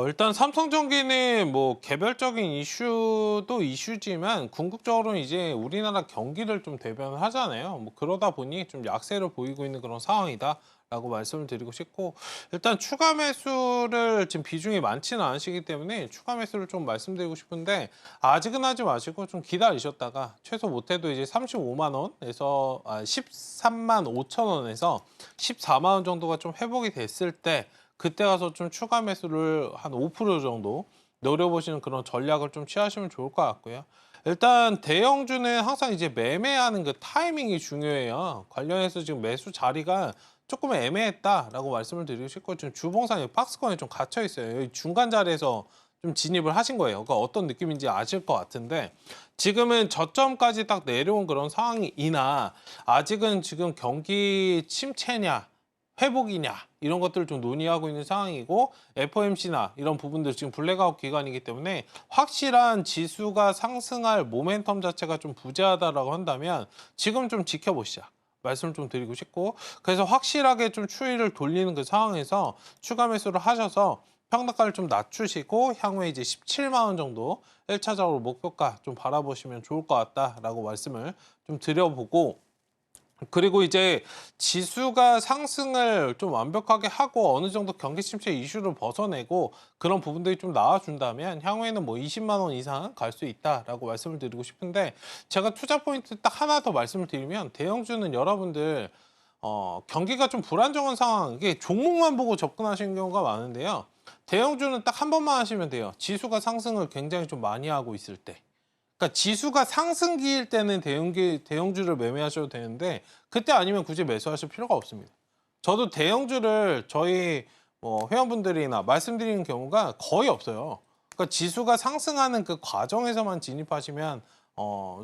일단 삼성전기는 뭐 개별적인 이슈도 이슈지만 궁극적으로는 이제 우리나라 경기를 좀 대변을 하잖아요. 뭐 그러다 보니 좀 약세를 보이고 있는 그런 상황이다라고 말씀을 드리고 싶고, 일단 추가 매수를 지금 비중이 많지는 않으시기 때문에 추가 매수를 좀 말씀드리고 싶은데, 아직은 하지 마시고 좀 기다리셨다가 최소 못해도 이제 35만 원에서 13만 5천 원에서 14만 원 정도가 좀 회복이 됐을 때 그때 가서 좀 추가 매수를 한 5% 정도 노려보시는 그런 전략을 좀 취하시면 좋을 것 같고요. 일단 대형주는 항상 이제 매매하는 그 타이밍이 중요해요. 관련해서 지금 매수 자리가 조금 애매했다라고 말씀을 드리고 싶고, 지금 주봉상에 박스권에 좀 갇혀 있어요. 여기 중간 자리에서 좀 진입을 하신 거예요. 그러니까 어떤 느낌인지 아실 것 같은데, 지금은 저점까지 딱 내려온 그런 상황이나 아직은 지금 경기 침체냐 회복이냐 이런 것들을 좀 논의하고 있는 상황이고, FOMC나 이런 부분들 지금 블랙아웃 기간이기 때문에 확실한 지수가 상승할 모멘텀 자체가 좀 부재하다라고 한다면 지금 좀 지켜보시자 말씀을 좀 드리고 싶고, 그래서 확실하게 좀 추이를 돌리는 그 상황에서 추가 매수를 하셔서 평단가를 좀 낮추시고 향후에 이제 17만 원 정도 1차적으로 목표가 좀 바라보시면 좋을 것 같다라고 말씀을 좀 드려보고, 그리고 이제 지수가 상승을 좀 완벽하게 하고 어느 정도 경기 침체 이슈를 벗어내고 그런 부분들이 좀 나와준다면 향후에는 뭐 20만 원 이상 갈 수 있다라고 말씀을 드리고 싶은데, 제가 투자 포인트 딱 하나 더 말씀을 드리면, 대형주는 여러분들 경기가 좀 불안정한 상황, 이게 종목만 보고 접근하시는 경우가 많은데요. 대형주는 딱 한 번만 하시면 돼요. 지수가 상승을 굉장히 좀 많이 하고 있을 때. 그러니까 지수가 상승기일 때는 대형주를 매매하셔도 되는데, 그때 아니면 굳이 매수하실 필요가 없습니다. 저도 대형주를 저희 회원분들이나 말씀드리는 경우가 거의 없어요. 그러니까 지수가 상승하는 그 과정에서만 진입하시면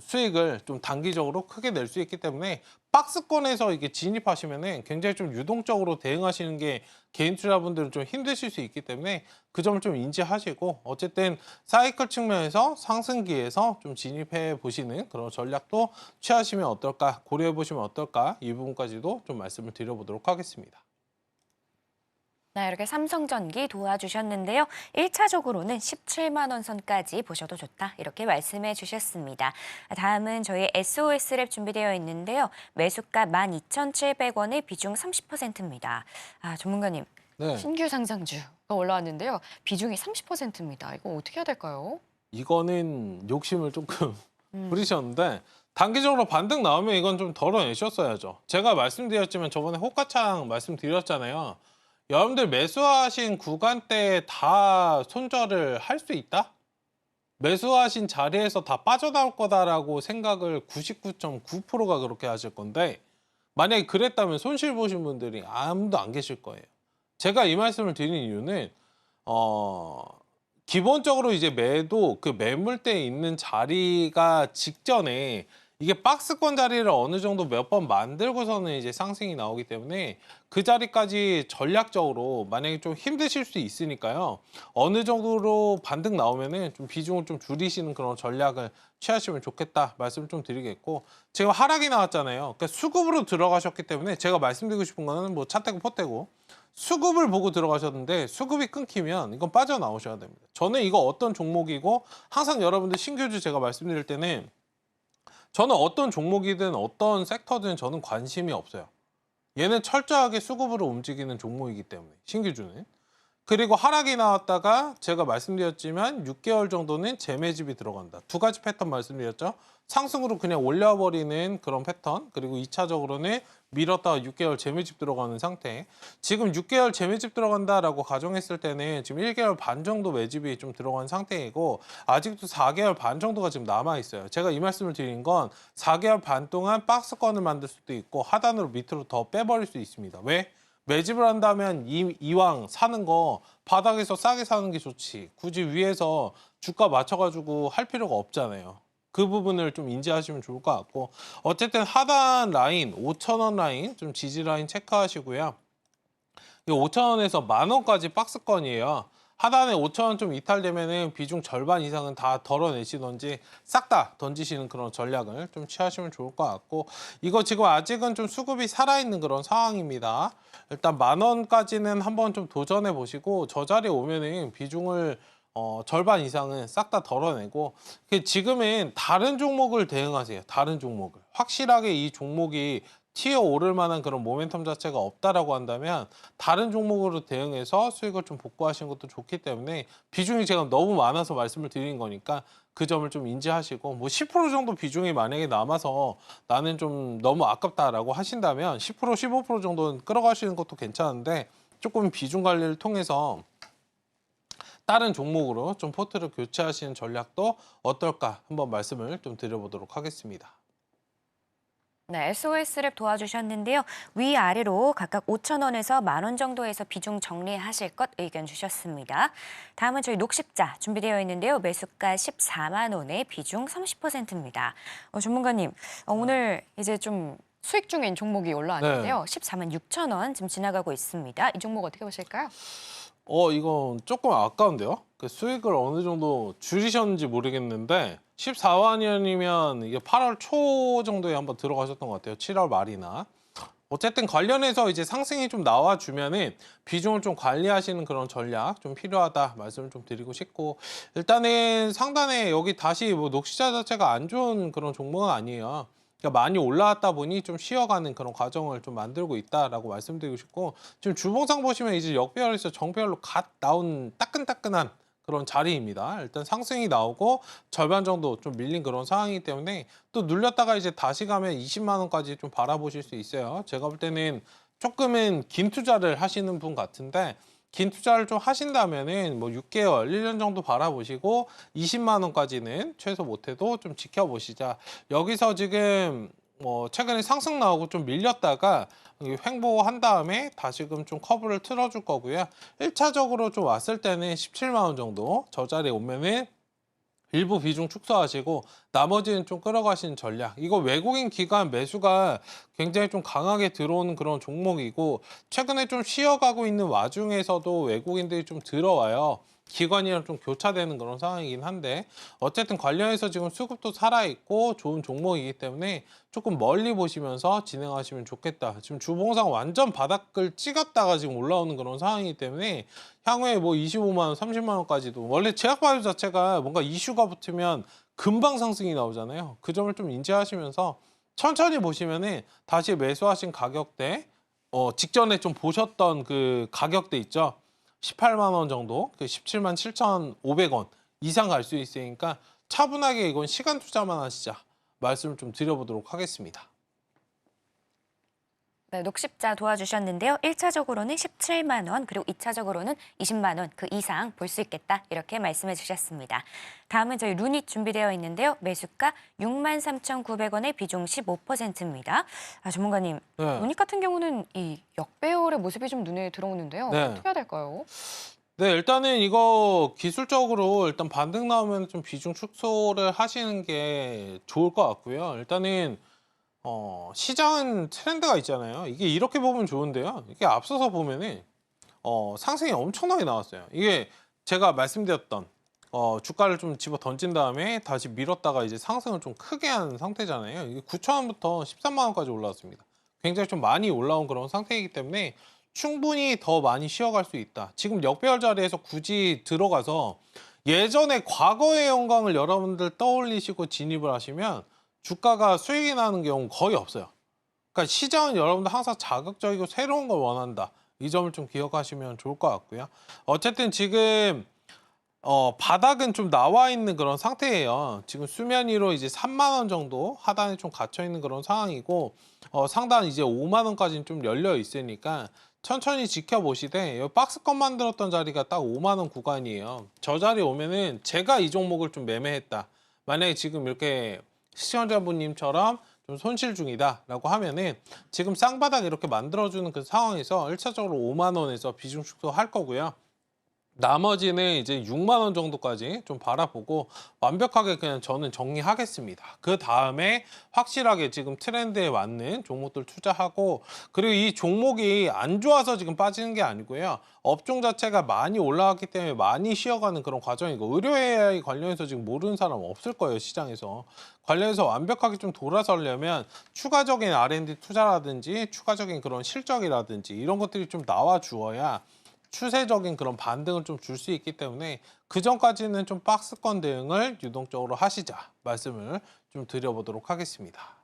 수익을 좀 단기적으로 크게 낼 수 있기 때문에, 박스권에서 이게 진입하시면은 굉장히 좀 유동적으로 대응하시는 게 개인 투자분들은 좀 힘드실 수 있기 때문에 그 점을 좀 인지하시고, 어쨌든 사이클 측면에서 상승기에서 좀 진입해 보시는 그런 전략도 취하시면 어떨까, 고려해 보시면 어떨까, 이 부분까지도 좀 말씀을 드려보도록 하겠습니다. 네, 이렇게 삼성전기 도와주셨는데요. 1차적으로는 17만 원 선까지 보셔도 좋다, 이렇게 말씀해 주셨습니다. 다음은 저희 SOS랩 준비되어 있는데요. 매수가 12,700원의 비중 30%입니다. 전문가님, 네. 신규 상장주가 올라왔는데요. 비중이 30%입니다. 이거 어떻게 해야 될까요? 이거는 욕심을 조금 부리셨는데, 단기적으로 반등 나오면 이건 좀 덜어내셨어야죠. 제가 말씀드렸지만 저번에 호가창 말씀드렸잖아요. 여러분들 매수하신 구간대에 다 손절을 할 수 있다? 매수하신 자리에서 다 빠져나올 거다라고 생각을 99.9%가 그렇게 하실 건데, 만약에 그랬다면 손실 보신 분들이 아무도 안 계실 거예요. 제가 이 말씀을 드리는 이유는 기본적으로 이제 매도 그 매물대에 있는 자리가 직전에 이게 박스권 자리를 어느 정도 몇 번 만들고서는 이제 상승이 나오기 때문에, 그 자리까지 전략적으로 만약에 좀 힘드실 수 있으니까요. 어느 정도로 반등 나오면은 좀 비중을 좀 줄이시는 그런 전략을 취하시면 좋겠다 말씀을 좀 드리겠고, 지금 하락이 나왔잖아요. 그러니까 수급으로 들어가셨기 때문에 제가 말씀드리고 싶은 거는 뭐 차떼고 포떼고 수급을 보고 들어가셨는데, 수급이 끊기면 이건 빠져나오셔야 됩니다. 저는 이거 어떤 종목이고, 항상 여러분들 신규주 제가 말씀드릴 때는 저는 어떤 종목이든 어떤 섹터든 저는 관심이 없어요. 얘는 철저하게 수급으로 움직이는 종목이기 때문에, 신규주는. 그리고 하락이 나왔다가 제가 말씀드렸지만 6개월 정도는 재매집이 들어간다. 두 가지 패턴 말씀드렸죠. 상승으로 그냥 올려버리는 그런 패턴, 그리고 2차적으로는 밀었다가 6개월 재매집 들어가는 상태. 지금 6개월 재매집 들어간다라고 가정했을 때는 지금 1개월 반 정도 매집이 좀 들어간 상태이고 아직도 4개월 반 정도가 지금 남아있어요. 제가 이 말씀을 드린 건 4개월 반 동안 박스권을 만들 수도 있고 하단으로 밑으로 더 빼버릴 수 있습니다. 왜? 매집을 한다면 이왕 사는 거 바닥에서 싸게 사는 게 좋지. 굳이 위에서 주가 맞춰가지고 할 필요가 없잖아요. 그 부분을 좀 인지하시면 좋을 것 같고 어쨌든 하단 라인 5,000원 라인 좀 지지 라인 체크하시고요. 이 5,000원에서 10,000원까지 박스권이에요. 하단에 5,000원 좀 이탈되면은 비중 절반 이상은 다 덜어내시던지 싹 다 던지시는 그런 전략을 좀 취하시면 좋을 것 같고 이거 지금 아직은 좀 수급이 살아있는 그런 상황입니다. 일단 10,000원까지는 한번 좀 도전해 보시고 저 자리에 오면은 비중을 절반 이상은 싹 다 덜어내고 지금은 다른 종목을 대응하세요. 다른 종목을. 확실하게 이 종목이 튀어 오를 만한 그런 모멘텀 자체가 없다라고 한다면 다른 종목으로 대응해서 수익을 좀 복구하시는 것도 좋기 때문에 비중이 제가 너무 많아서 말씀을 드린 거니까 그 점을 좀 인지하시고 뭐 10% 정도 비중이 만약에 남아서 나는 좀 너무 아깝다라고 하신다면 10% 15% 정도는 끌어가시는 것도 괜찮은데 조금 비중 관리를 통해서 다른 종목으로 좀 포트를 교체하시는 전략도 어떨까 한번 말씀을 좀 드려보도록 하겠습니다. 네, SOS랩 도와주셨는데요. 위아래로 각각 5,000원에서 10,000원 정도에서 비중 정리하실 것 의견 주셨습니다. 다음은 저희 녹십자 준비되어 있는데요. 매수가 14만 원에 비중 30%입니다. 전문가님, 오늘 이제 좀 수익 중인 종목이 올라왔는데요. 14만 6천 원 지금 지나가고 있습니다. 이 종목 어떻게 보실까요? 이건 조금 아까운데요. 그 수익을 어느 정도 줄이셨는지 모르겠는데 14만원이면 이게 8월 초 정도에 한번 들어가셨던 것 같아요. 7월 말이나. 어쨌든 관련해서 이제 상승이 좀 나와주면은 비중을 좀 관리하시는 그런 전략 좀 필요하다 말씀을 좀 드리고 싶고 일단은 상단에 여기 다시 뭐 녹시자 자체가 안 좋은 그런 종목은 아니에요. 그러니까 많이 올라왔다 보니 좀 쉬어가는 그런 과정을 좀 만들고 있다라고 말씀드리고 싶고 지금 주봉상 보시면 이제 역배열에서 정배열로 갓 나온 따끈따끈한 그런 자리입니다. 일단 상승이 나오고 절반 정도 좀 밀린 그런 상황이기 때문에 또 눌렸다가 이제 다시 가면 20만 원까지 좀 바라보실 수 있어요. 제가 볼 때는 조금은 긴 투자를 하시는 분 같은데 긴 투자를 좀 하신다면은 뭐 6개월, 1년 정도 바라보시고 20만 원까지는 최소 못해도 좀 지켜보시자. 여기서 지금 뭐 최근에 상승 나오고 좀 밀렸다가 횡보한 다음에 다시금 좀 커브를 틀어줄 거고요. 1차적으로 좀 왔을 때는 17만 원 정도 저 자리에 오면은 일부 비중 축소하시고 나머지는 좀 끌어가시는 전략. 이거 외국인 기관 매수가 굉장히 좀 강하게 들어오는 그런 종목이고 최근에 좀 쉬어가고 있는 와중에서도 외국인들이 좀 들어와요. 기관이랑 좀 교차되는 그런 상황이긴 한데 어쨌든 관련해서 지금 수급도 살아있고 좋은 종목이기 때문에 조금 멀리 보시면서 진행하시면 좋겠다. 지금 주봉상 완전 바닥을 찍었다가 지금 올라오는 그런 상황이기 때문에 향후에 뭐 25만 원, 30만 원까지도 원래 제약바이오 자체가 뭔가 이슈가 붙으면 금방 상승이 나오잖아요. 그 점을 좀 인지하시면서 천천히 보시면은 다시 매수하신 가격대 직전에 좀 보셨던 그 가격대 있죠. 18만 원 정도, 17만 7,500원 이상 갈 수 있으니까 차분하게 이건 시간 투자만 하시자 말씀을 좀 드려보도록 하겠습니다. 네, 녹십자 도와주셨는데요. 1차적으로는 17만 원, 그리고 2차적으로는 20만 원 그 이상 볼 수 있겠다 이렇게 말씀해 주셨습니다. 다음은 저희 루닛 준비되어 있는데요. 매수가 63,900원에 비중 15%입니다. 전문가님, 네. 루닛 같은 경우는 이 역배열의 모습이 좀 눈에 들어오는데요. 네. 어떻게 해야 될까요? 네, 일단은 이거 기술적으로 일단 반등 나오면 좀 비중 축소를 하시는 게 좋을 것 같고요. 일단은 시장은 트렌드가 있잖아요. 이게 이렇게 보면 좋은데요. 이게 앞서서 보면은 상승이 엄청나게 나왔어요. 이게 제가 말씀드렸던 주가를 좀 집어 던진 다음에 다시 밀었다가 이제 상승을 좀 크게 한 상태잖아요. 이게 9,000원부터 13만 원까지 올라왔습니다. 굉장히 좀 많이 올라온 그런 상태이기 때문에 충분히 더 많이 쉬어갈 수 있다. 지금 역배열 자리에서 굳이 들어가서 예전에 과거의 영광을 여러분들 떠올리시고 진입을 하시면 주가가 수익이 나는 경우 거의 없어요. 그러니까 시장은 여러분들 항상 자극적이고 새로운 걸 원한다. 이 점을 좀 기억하시면 좋을 것 같고요. 어쨌든 지금 바닥은 좀 나와 있는 그런 상태예요. 지금 수면 위로 이제 3만 원 정도 하단에 좀 갇혀 있는 그런 상황이고 상단 이제 5만 원까지는 좀 열려 있으니까 천천히 지켜보시되 여기 박스권 만들었던 자리가 딱 5만 원 구간이에요. 저 자리 오면은 제가 이 종목을 좀 매매했다. 만약에 지금 이렇게 시청자분님처럼 좀 손실 중이다라고 하면은 지금 쌍바닥 이렇게 만들어주는 그 상황에서 1차적으로 5만 원에서 비중 축소할 거고요. 나머지는 이제 6만 원 정도까지 좀 바라보고 완벽하게 그냥 저는 정리하겠습니다. 그 다음에 확실하게 지금 트렌드에 맞는 종목들 투자하고 그리고 이 종목이 안 좋아서 지금 빠지는 게 아니고요. 업종 자체가 많이 올라왔기 때문에 많이 쉬어가는 그런 과정이고 의료 AI 관련해서 지금 모르는 사람 없을 거예요. 시장에서. 관련해서 완벽하게 좀 돌아서려면 추가적인 R&D 투자라든지 추가적인 그런 실적이라든지 이런 것들이 좀 나와 주어야 추세적인 그런 반등을 좀 줄 수 있기 때문에 그 전까지는 좀 박스권 대응을 유동적으로 하시자 말씀을 좀 드려보도록 하겠습니다.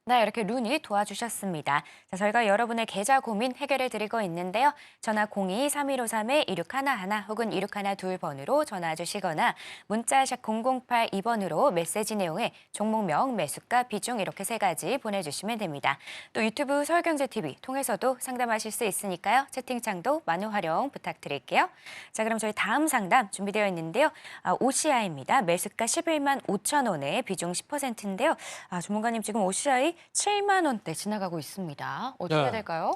네, 이렇게 룬이 도와주셨습니다. 자, 저희가 여러분의 계좌 고민 해결해 드리고 있는데요. 전화 02-3153-1611 혹은 1612번으로 전화 주시거나 문자샵 0082번으로 메시지 내용에 종목명, 매수가, 비중 이렇게 3가지 보내주시면 됩니다. 또 유튜브 서울경제TV 통해서도 상담하실 수 있으니까요. 채팅창도 많은 활용 부탁드릴게요. 자, 그럼 저희 다음 상담 준비되어 있는데요. OCI입니다. 매수가 11만 5천 원에 비중 10%인데요. 전문가님 지금 OCI 7만 원대 지나가고 있습니다. 어떻게 해야 될까요?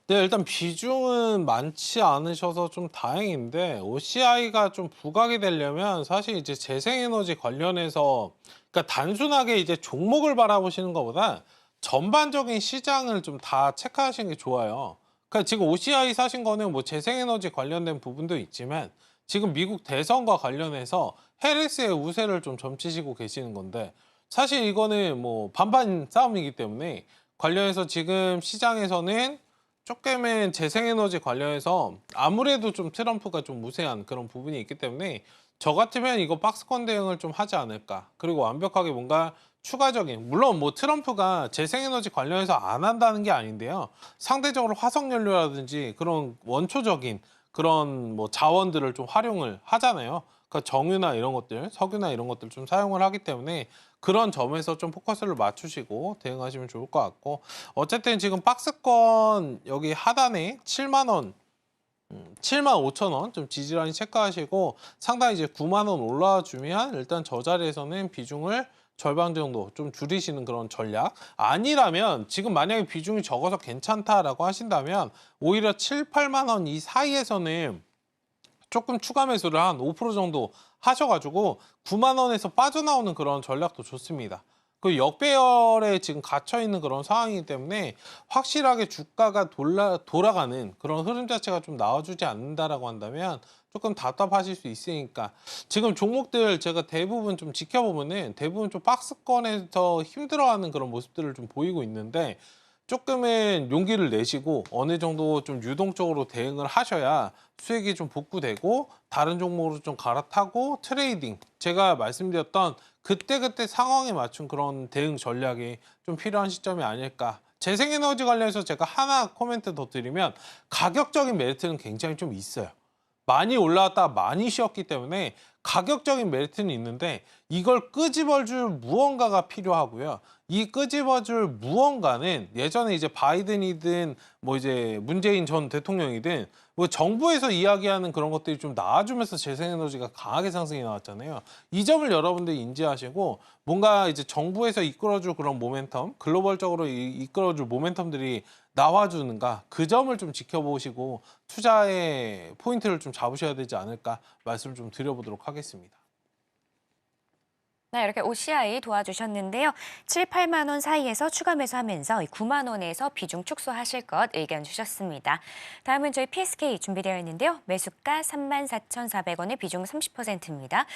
네, 일단 비중은 많지 않으셔서 좀 다행인데 OCI가 좀 부각이 되려면 사실 이제 재생에너지 관련해서 그러니까 단순하게 이제 종목을 바라보시는 것보다 전반적인 시장을 좀 다 체크하시는 게 좋아요. 그러니까 지금 OCI 사신 거는 뭐 재생에너지 관련된 부분도 있지만 지금 미국 대선과 관련해서 해리스의 우세를 좀 점치시고 계시는 건데 사실 이거는 뭐 반반 싸움이기 때문에 관련해서 지금 시장에서는 조금은 재생에너지 관련해서 아무래도 좀 트럼프가 좀 우세한 그런 부분이 있기 때문에 저 같으면 이거 박스권 대응을 좀 하지 않을까. 그리고 완벽하게 뭔가 추가적인 물론 뭐 트럼프가 재생에너지 관련해서 안 한다는 게 아닌데요. 상대적으로 화석연료라든지 그런 원초적인 그런 뭐 자원들을 좀 활용을 하잖아요. 그러니까 정유나 이런 것들, 석유나 이런 것들 좀 사용을 하기 때문에 그런 점에서 좀 포커스를 맞추시고 대응하시면 좋을 것 같고 어쨌든 지금 박스권 여기 하단에 7만 원 7만 5천 원 좀 지지라인 체크하시고 상당히 이제 9만 원 올라와 주면 일단 저 자리에서는 비중을 절반 정도 좀 줄이시는 그런 전략 아니라면 지금 만약에 비중이 적어서 괜찮다라고 하신다면 오히려 7, 8만 원 이 사이에서는 조금 추가 매수를 한 5% 정도 하셔가지고 9만 원에서 빠져나오는 그런 전략도 좋습니다. 그 역배열에 지금 갇혀 있는 그런 상황이기 때문에 확실하게 주가가 돌아가는 그런 흐름 자체가 좀 나와주지 않는다라고 한다면 조금 답답하실 수 있으니까 지금 종목들 제가 대부분 좀 지켜보면은 대부분 좀 박스권에서 힘들어하는 그런 모습들을 좀 보이고 있는데 조금은 용기를 내시고 어느 정도 좀 유동적으로 대응을 하셔야 수익이 좀 복구되고 다른 종목으로 좀 갈아타고 트레이딩 제가 말씀드렸던 그때그때 상황에 맞춘 그런 대응 전략이 좀 필요한 시점이 아닐까. 재생에너지 관련해서 제가 하나 코멘트 더 드리면 가격적인 메리트는 굉장히 좀 있어요. 많이 올라왔다 많이 쉬었기 때문에 가격적인 메리트는 있는데 이걸 끄집어줄 무언가가 필요하고요. 이 끄집어줄 무언가는 예전에 이제 바이든이든 뭐 이제 문재인 전 대통령이든 뭐 정부에서 이야기하는 그런 것들이 좀 나와주면서 재생에너지가 강하게 상승이 나왔잖아요. 이 점을 여러분들이 인지하시고 뭔가 이제 정부에서 이끌어줄 그런 모멘텀, 글로벌적으로 이끌어줄 모멘텀들이 나와주는가 그 점을 좀 지켜보시고 투자의 포인트를 좀 잡으셔야 되지 않을까 말씀을 좀 드려보도록 하겠습니다. 네, 이렇게 OCI 도와주셨는데요. 7, 8만 원 사이에서 추가 매수하면서 9만 원에서 비중 축소하실 것 의견 주셨습니다. 다음은 저희 PSK 준비되어 있는데요. 매수가 34,400원에 비중 30%입니다.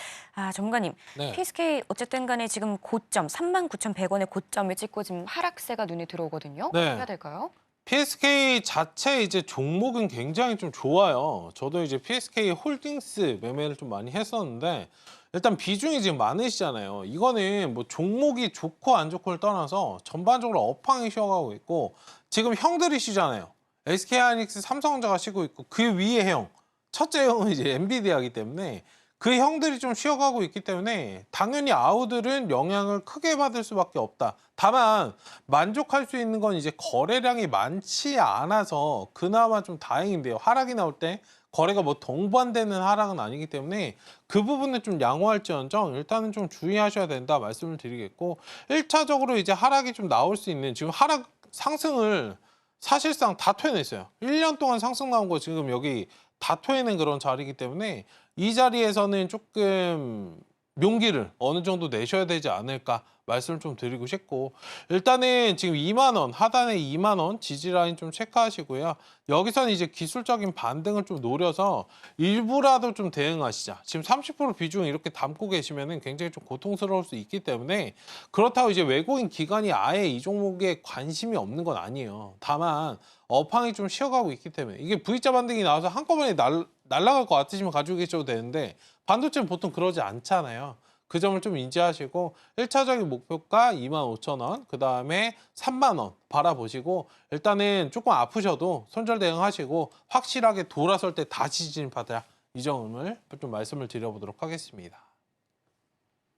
전문가님, 네. PSK 어쨌든 간에 지금 고점 39,100원의 고점을 찍고 지금 하락세가 눈에 들어오거든요. 네. 어떻게 해야 될까요? PSK 자체 이제 종목은 굉장히 좀 좋아요. 저도 이제 PSK 홀딩스 매매를 좀 많이 했었는데 일단 비중이 지금 많으시잖아요. 이거는 뭐 종목이 좋고 안 좋고를 떠나서 전반적으로 업황이 쉬어가고 있고 지금 형들이시잖아요. SK하이닉스, 삼성전자가 쉬고 있고 그 위에 형, 첫째 형은 이제 엔비디아이기 때문에 그 형들이 좀 쉬어가고 있기 때문에 당연히 아우들은 영향을 크게 받을 수밖에 없다. 다만 만족할 수 있는 건 이제 거래량이 많지 않아서 그나마 좀 다행인데요. 하락이 나올 때 거래가 뭐 동반되는 하락은 아니기 때문에 그 부분은 좀 양호할지언정 일단은 좀 주의하셔야 된다 말씀을 드리겠고, 1차적으로 이제 하락이 좀 나올 수 있는, 지금 하락 상승을 사실상 다 토해냈어요. 1년 동안 상승 나온 거 지금 여기 다 토해낸 그런 자리이기 때문에 이 자리에서는 조금 용기를 어느 정도 내셔야 되지 않을까 말씀을 좀 드리고 싶고, 일단은 지금 2만 원, 하단에 2만 원 지지 라인 좀 체크하시고요. 여기서는 이제 기술적인 반등을 좀 노려서 일부라도 좀 대응하시자. 지금 30% 비중 이렇게 담고 계시면은 굉장히 좀 고통스러울 수 있기 때문에, 그렇다고 이제 외국인 기관이 아예 이 종목에 관심이 없는 건 아니에요. 다만 업황이 좀 쉬어가고 있기 때문에, 이게 V자 반등이 나와서 한꺼번에 날아갈 것 같으시면 가지고 계셔도 되는데 반도체는 보통 그러지 않잖아요. 그 점을 좀 인지하시고 1차적인 목표가 25,000원, 그 다음에 3만 원 바라보시고, 일단은 조금 아프셔도 손절 대응하시고 확실하게 돌아설 때 다시 진입하자, 이 점을 좀 말씀을 드려보도록 하겠습니다.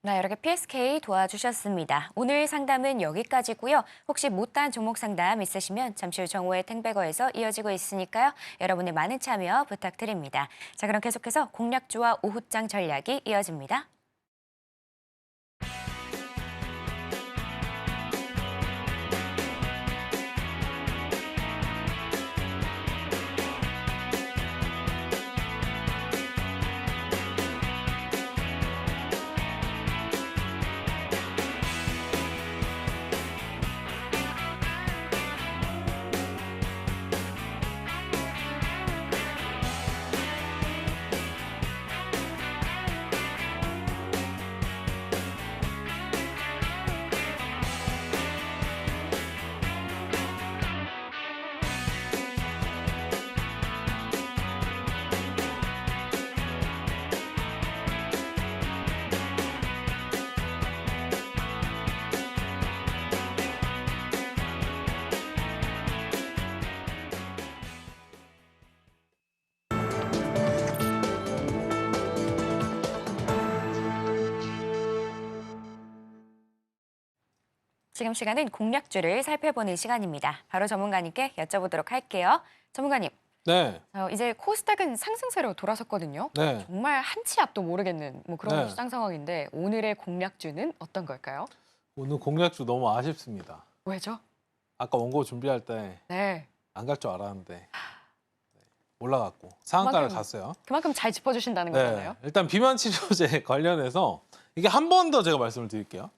네, 이렇게 PSK 도와주셨습니다. 오늘 상담은 여기까지고요. 혹시 못다한 종목 상담 있으시면 잠시 후 정오의 탱백어에서 이어지고 있으니까요. 여러분의 많은 참여 부탁드립니다. 자, 그럼 계속해서 공략주와 오후장 전략이 이어집니다. 지금 시간은 공략주를 살펴보는 시간입니다. 바로 전문가님께 여쭤보도록 할게요. 전문가님, 네. 이제 코스닥은 상승세로 돌아섰거든요. 네. 정말 한치 앞도 모르겠는 뭐 그런 네. 시장 상황인데 오늘의 공략주는 어떤 걸까요? 오늘 공략주 너무 아쉽습니다. 왜죠? 아까 원고 준비할 때 네, 안 갈 줄 알았는데 올라갔고 상한가를 그만큼- 갔어요. 그만큼 잘 짚어주신다는 네. 거잖아요. 일단 비만 치료제 관련해서 이게 한 번 더 제가 말씀을 드릴게요.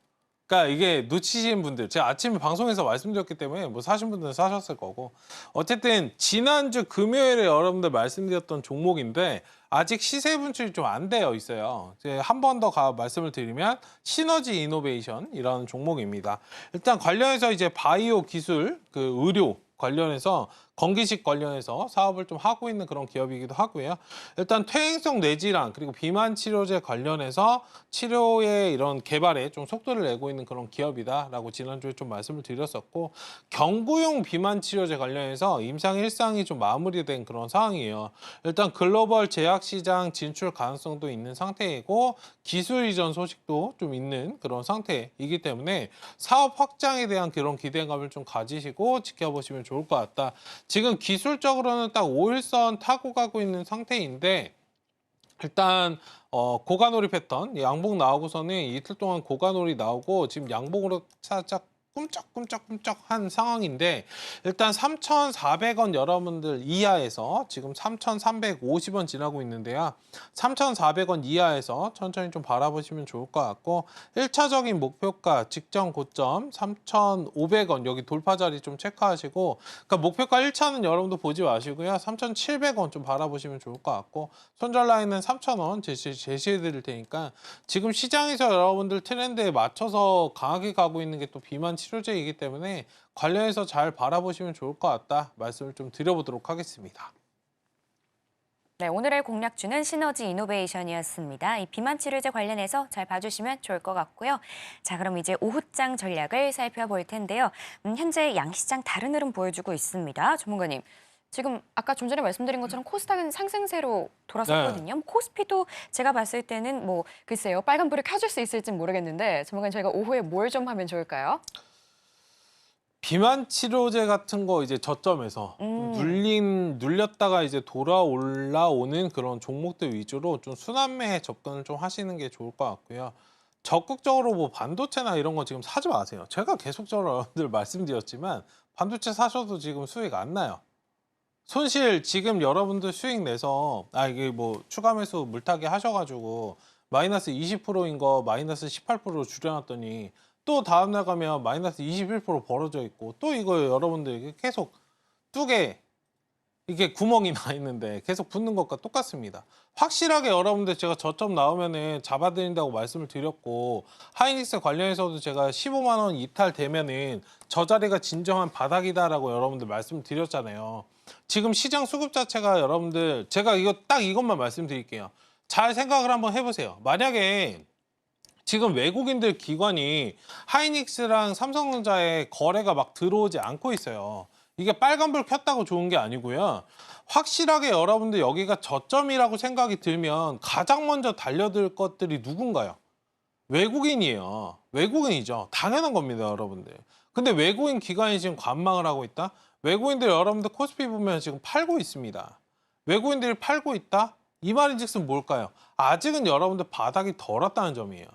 그러니까 이게 놓치신 분들, 제가 아침에 방송에서 말씀드렸기 때문에 뭐 사신 분들은 사셨을 거고, 어쨌든 지난주 금요일에 여러분들 말씀드렸던 종목인데 아직 시세 분출이 좀 안 되어 있어요. 이제 한 번 더 말씀을 드리면 시너지 이노베이션이라는 종목입니다. 일단 관련해서 이제 바이오 기술, 그 의료 관련해서 건기식 관련해서 사업을 좀 하고 있는 그런 기업이기도 하고요. 일단 퇴행성 뇌질환 그리고 비만 치료제 관련해서 치료의 이런 개발에 좀 속도를 내고 있는 그런 기업이다라고 지난주에 좀 말씀을 드렸었고, 경구용 비만 치료제 관련해서 임상 1상이 좀 마무리된 그런 상황이에요. 일단 글로벌 제약 시장 진출 가능성도 있는 상태이고 기술 이전 소식도 좀 있는 그런 상태이기 때문에 사업 확장에 대한 그런 기대감을 좀 가지시고 지켜보시면 좋을 것 같다. 지금 기술적으로는 딱 5일선 타고 가고 있는 상태인데, 일단 고가놀이 패턴, 양봉 나오고서는 이틀 동안 고가놀이 나오고 지금 양봉으로 살짝 꿈쩍한 상황인데, 일단 3,400원 여러분들 이하에서 지금 3,350원 지나고 있는데요. 3,400원 이하에서 천천히 좀 바라보시면 좋을 것 같고, 1차적인 목표가 직전 고점 3,500원 여기 돌파 자리 좀 체크하시고, 그러니까 목표가 1차는 여러분도 보지 마시고요. 3,700원 좀 바라보시면 좋을 것 같고, 손절 라인은 3,000원 제시해 드릴 테니까 지금 시장에서 여러분들 트렌드에 맞춰서 강하게 가고 있는 게 또 비만 치료제이기 때문에 관련해서 잘 바라보시면 좋을 것 같다 말씀을 좀 드려보도록 하겠습니다. 네, 오늘의 공략주는 시너지 이노베이션이었습니다. 이 비만 치료제 관련해서 잘 봐주시면 좋을 것 같고요. 자, 그럼 이제 오후장 전략을 살펴볼 텐데요. 현재 양시장 다른 흐름 보여주고 있습니다. 전문가님, 지금 아까 좀 전에 말씀드린 것처럼 코스닥은 상승세로 돌아섰거든요. 코스피도 제가 봤을 때는 뭐 글쎄요. 빨간불이 켜질 수 있을지 모르겠는데 전문가님 저희가 오후에 뭘 좀 하면 좋을까요? 비만 치료제 같은 거 이제 저점에서 눌렸다가 이제 올라오는 그런 종목들 위주로 좀 순환매 접근을 좀 하시는 게 좋을 것 같고요. 적극적으로 뭐 반도체나 이런 거 지금 사지 마세요. 제가 계속적으로 여러분들 말씀드렸지만 반도체 사셔도 지금 수익 안 나요. 손실 지금 여러분들 수익 내서 이게 뭐 추가 매수 물타기 하셔가지고 마이너스 20%인 거 마이너스 18%로 줄여놨더니 또 다음날 가면 마이너스 21% 벌어져 있고 또 이거 여러분들 계속 뚜개 이게 구멍이 나 있는데 계속 붙는 것과 똑같습니다. 확실하게 여러분들 제가 저점 나오면은 잡아드린다고 말씀을 드렸고 하이닉스 관련해서도 제가 15만 원 이탈되면은 저 자리가 진정한 바닥이다라고 여러분들 말씀드렸잖아요. 지금 시장 수급 자체가 여러분들 제가 이것만 말씀드릴게요. 잘 생각을 한번 해보세요. 만약에 지금 외국인들 기관이 하이닉스랑 삼성전자의 거래가 막 들어오지 않고 있어요. 이게 빨간불 켰다고 좋은 게 아니고요. 확실하게 여러분들 여기가 저점이라고 생각이 들면 가장 먼저 달려들 것들이 누군가요? 외국인이에요. 외국인이죠. 당연한 겁니다, 여러분들. 근데 외국인 기관이 지금 관망을 하고 있다? 외국인들 여러분들 코스피 보면 지금 팔고 있습니다. 외국인들이 팔고 있다? 이 말인즉슨 뭘까요? 아직은 여러분들 바닥이 덜 왔다는 점이에요.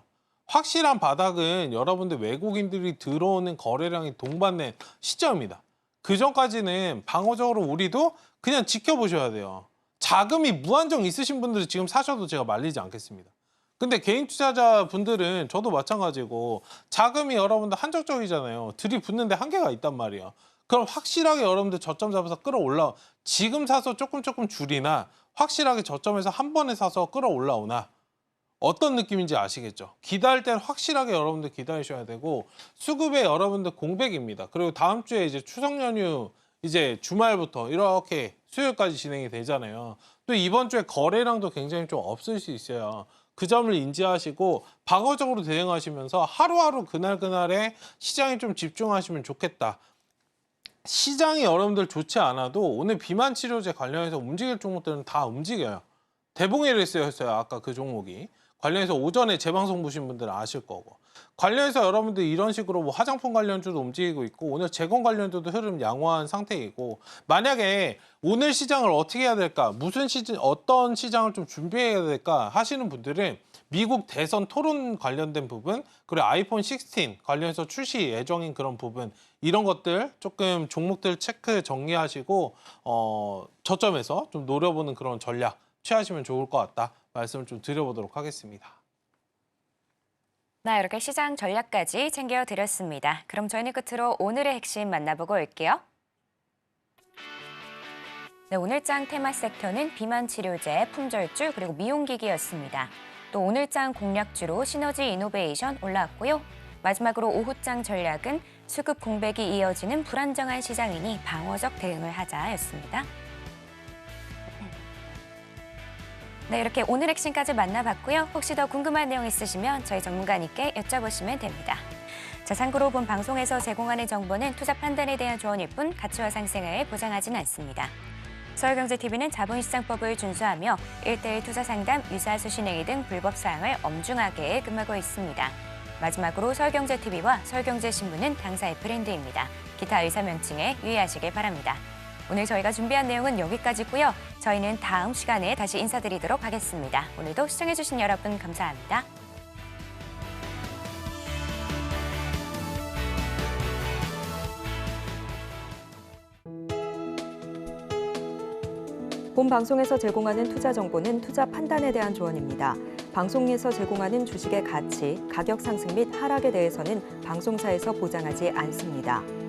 확실한 바닥은 여러분들 외국인들이 들어오는 거래량이 동반된 시점입니다. 그 전까지는 방어적으로 우리도 그냥 지켜보셔야 돼요. 자금이 무한정 있으신 분들은 지금 사셔도 제가 말리지 않겠습니다. 근데 개인 투자자 분들은 저도 마찬가지고 자금이 여러분들 한정적이잖아요. 들이붓는데 한계가 있단 말이에요. 그럼 확실하게 여러분들 저점 잡아서 끌어올라 지금 사서 조금 줄이나 확실하게 저점에서 한 번에 사서 끌어올라오나 어떤 느낌인지 아시겠죠? 기다릴 때는 확실하게 여러분들 기다리셔야 되고 수급에 여러분들 공백입니다. 그리고 다음 주에 이제 추석 연휴 이제 주말부터 이렇게 수요일까지 진행이 되잖아요. 또 이번 주에 거래량도 굉장히 좀 없을 수 있어요. 그 점을 인지하시고 방어적으로 대응하시면서 하루하루 그날그날에 시장에 좀 집중하시면 좋겠다. 시장이 여러분들 좋지 않아도 오늘 비만 치료제 관련해서 움직일 종목들은 다 움직여요. 대봉이랬어요. 아까 그 종목이. 관련해서 오전에 재방송 보신 분들은 아실 거고. 관련해서 여러분들 이런 식으로 뭐 화장품 관련주도 움직이고 있고 오늘 재건 관련주도 흐름 양호한 상태이고 만약에 오늘 시장을 어떻게 해야 될까? 어떤 시장을 좀 준비해야 될까? 하시는 분들은 미국 대선 토론 관련된 부분 그리고 아이폰 16 관련해서 출시 예정인 그런 부분 이런 것들 조금 종목들 체크 정리하시고 저점에서 좀 노려보는 그런 전략 취하시면 좋을 것 같다. 말씀을 좀 드려보도록 하겠습니다. 네, 이렇게 시장 전략까지 챙겨드렸습니다. 그럼 저희는 끝으로 오늘의 핵심 만나보고 올게요. 네, 오늘장 테마 섹터는 비만 치료제, 품절주, 그리고 미용기기였습니다. 또 오늘장 공략주로 시너지 이노베이션 올라왔고요. 마지막으로 오후장 전략은 수급 공백이 이어지는 불안정한 시장이니 방어적 대응을 하자였습니다. 네, 이렇게 오늘 핵심까지 만나봤고요. 혹시 더 궁금한 내용 있으시면 저희 전문가님께 여쭤보시면 됩니다. 자, 참고로 본 방송에서 제공하는 정보는 투자 판단에 대한 조언일 뿐 가치와 상승을 보장하지는 않습니다. 서울경제TV는 자본시장법을 준수하며 1:1 투자 상담, 유사 수신행위 등 불법 사항을 엄중하게 금하고 있습니다. 마지막으로 서울경제TV와 서울경제신문은 당사의 브랜드입니다. 기타 의사 명칭에 유의하시길 바랍니다. 오늘 저희가 준비한 내용은 여기까지고요. 저희는 다음 시간에 다시 인사드리도록 하겠습니다. 오늘도 시청해주신 여러분 감사합니다. 본 방송에서 제공하는 투자 정보는 투자 판단에 대한 조언입니다. 방송에서 제공하는 주식의 가치, 가격 상승 및 하락에 대해서는 방송사에서 보장하지 않습니다.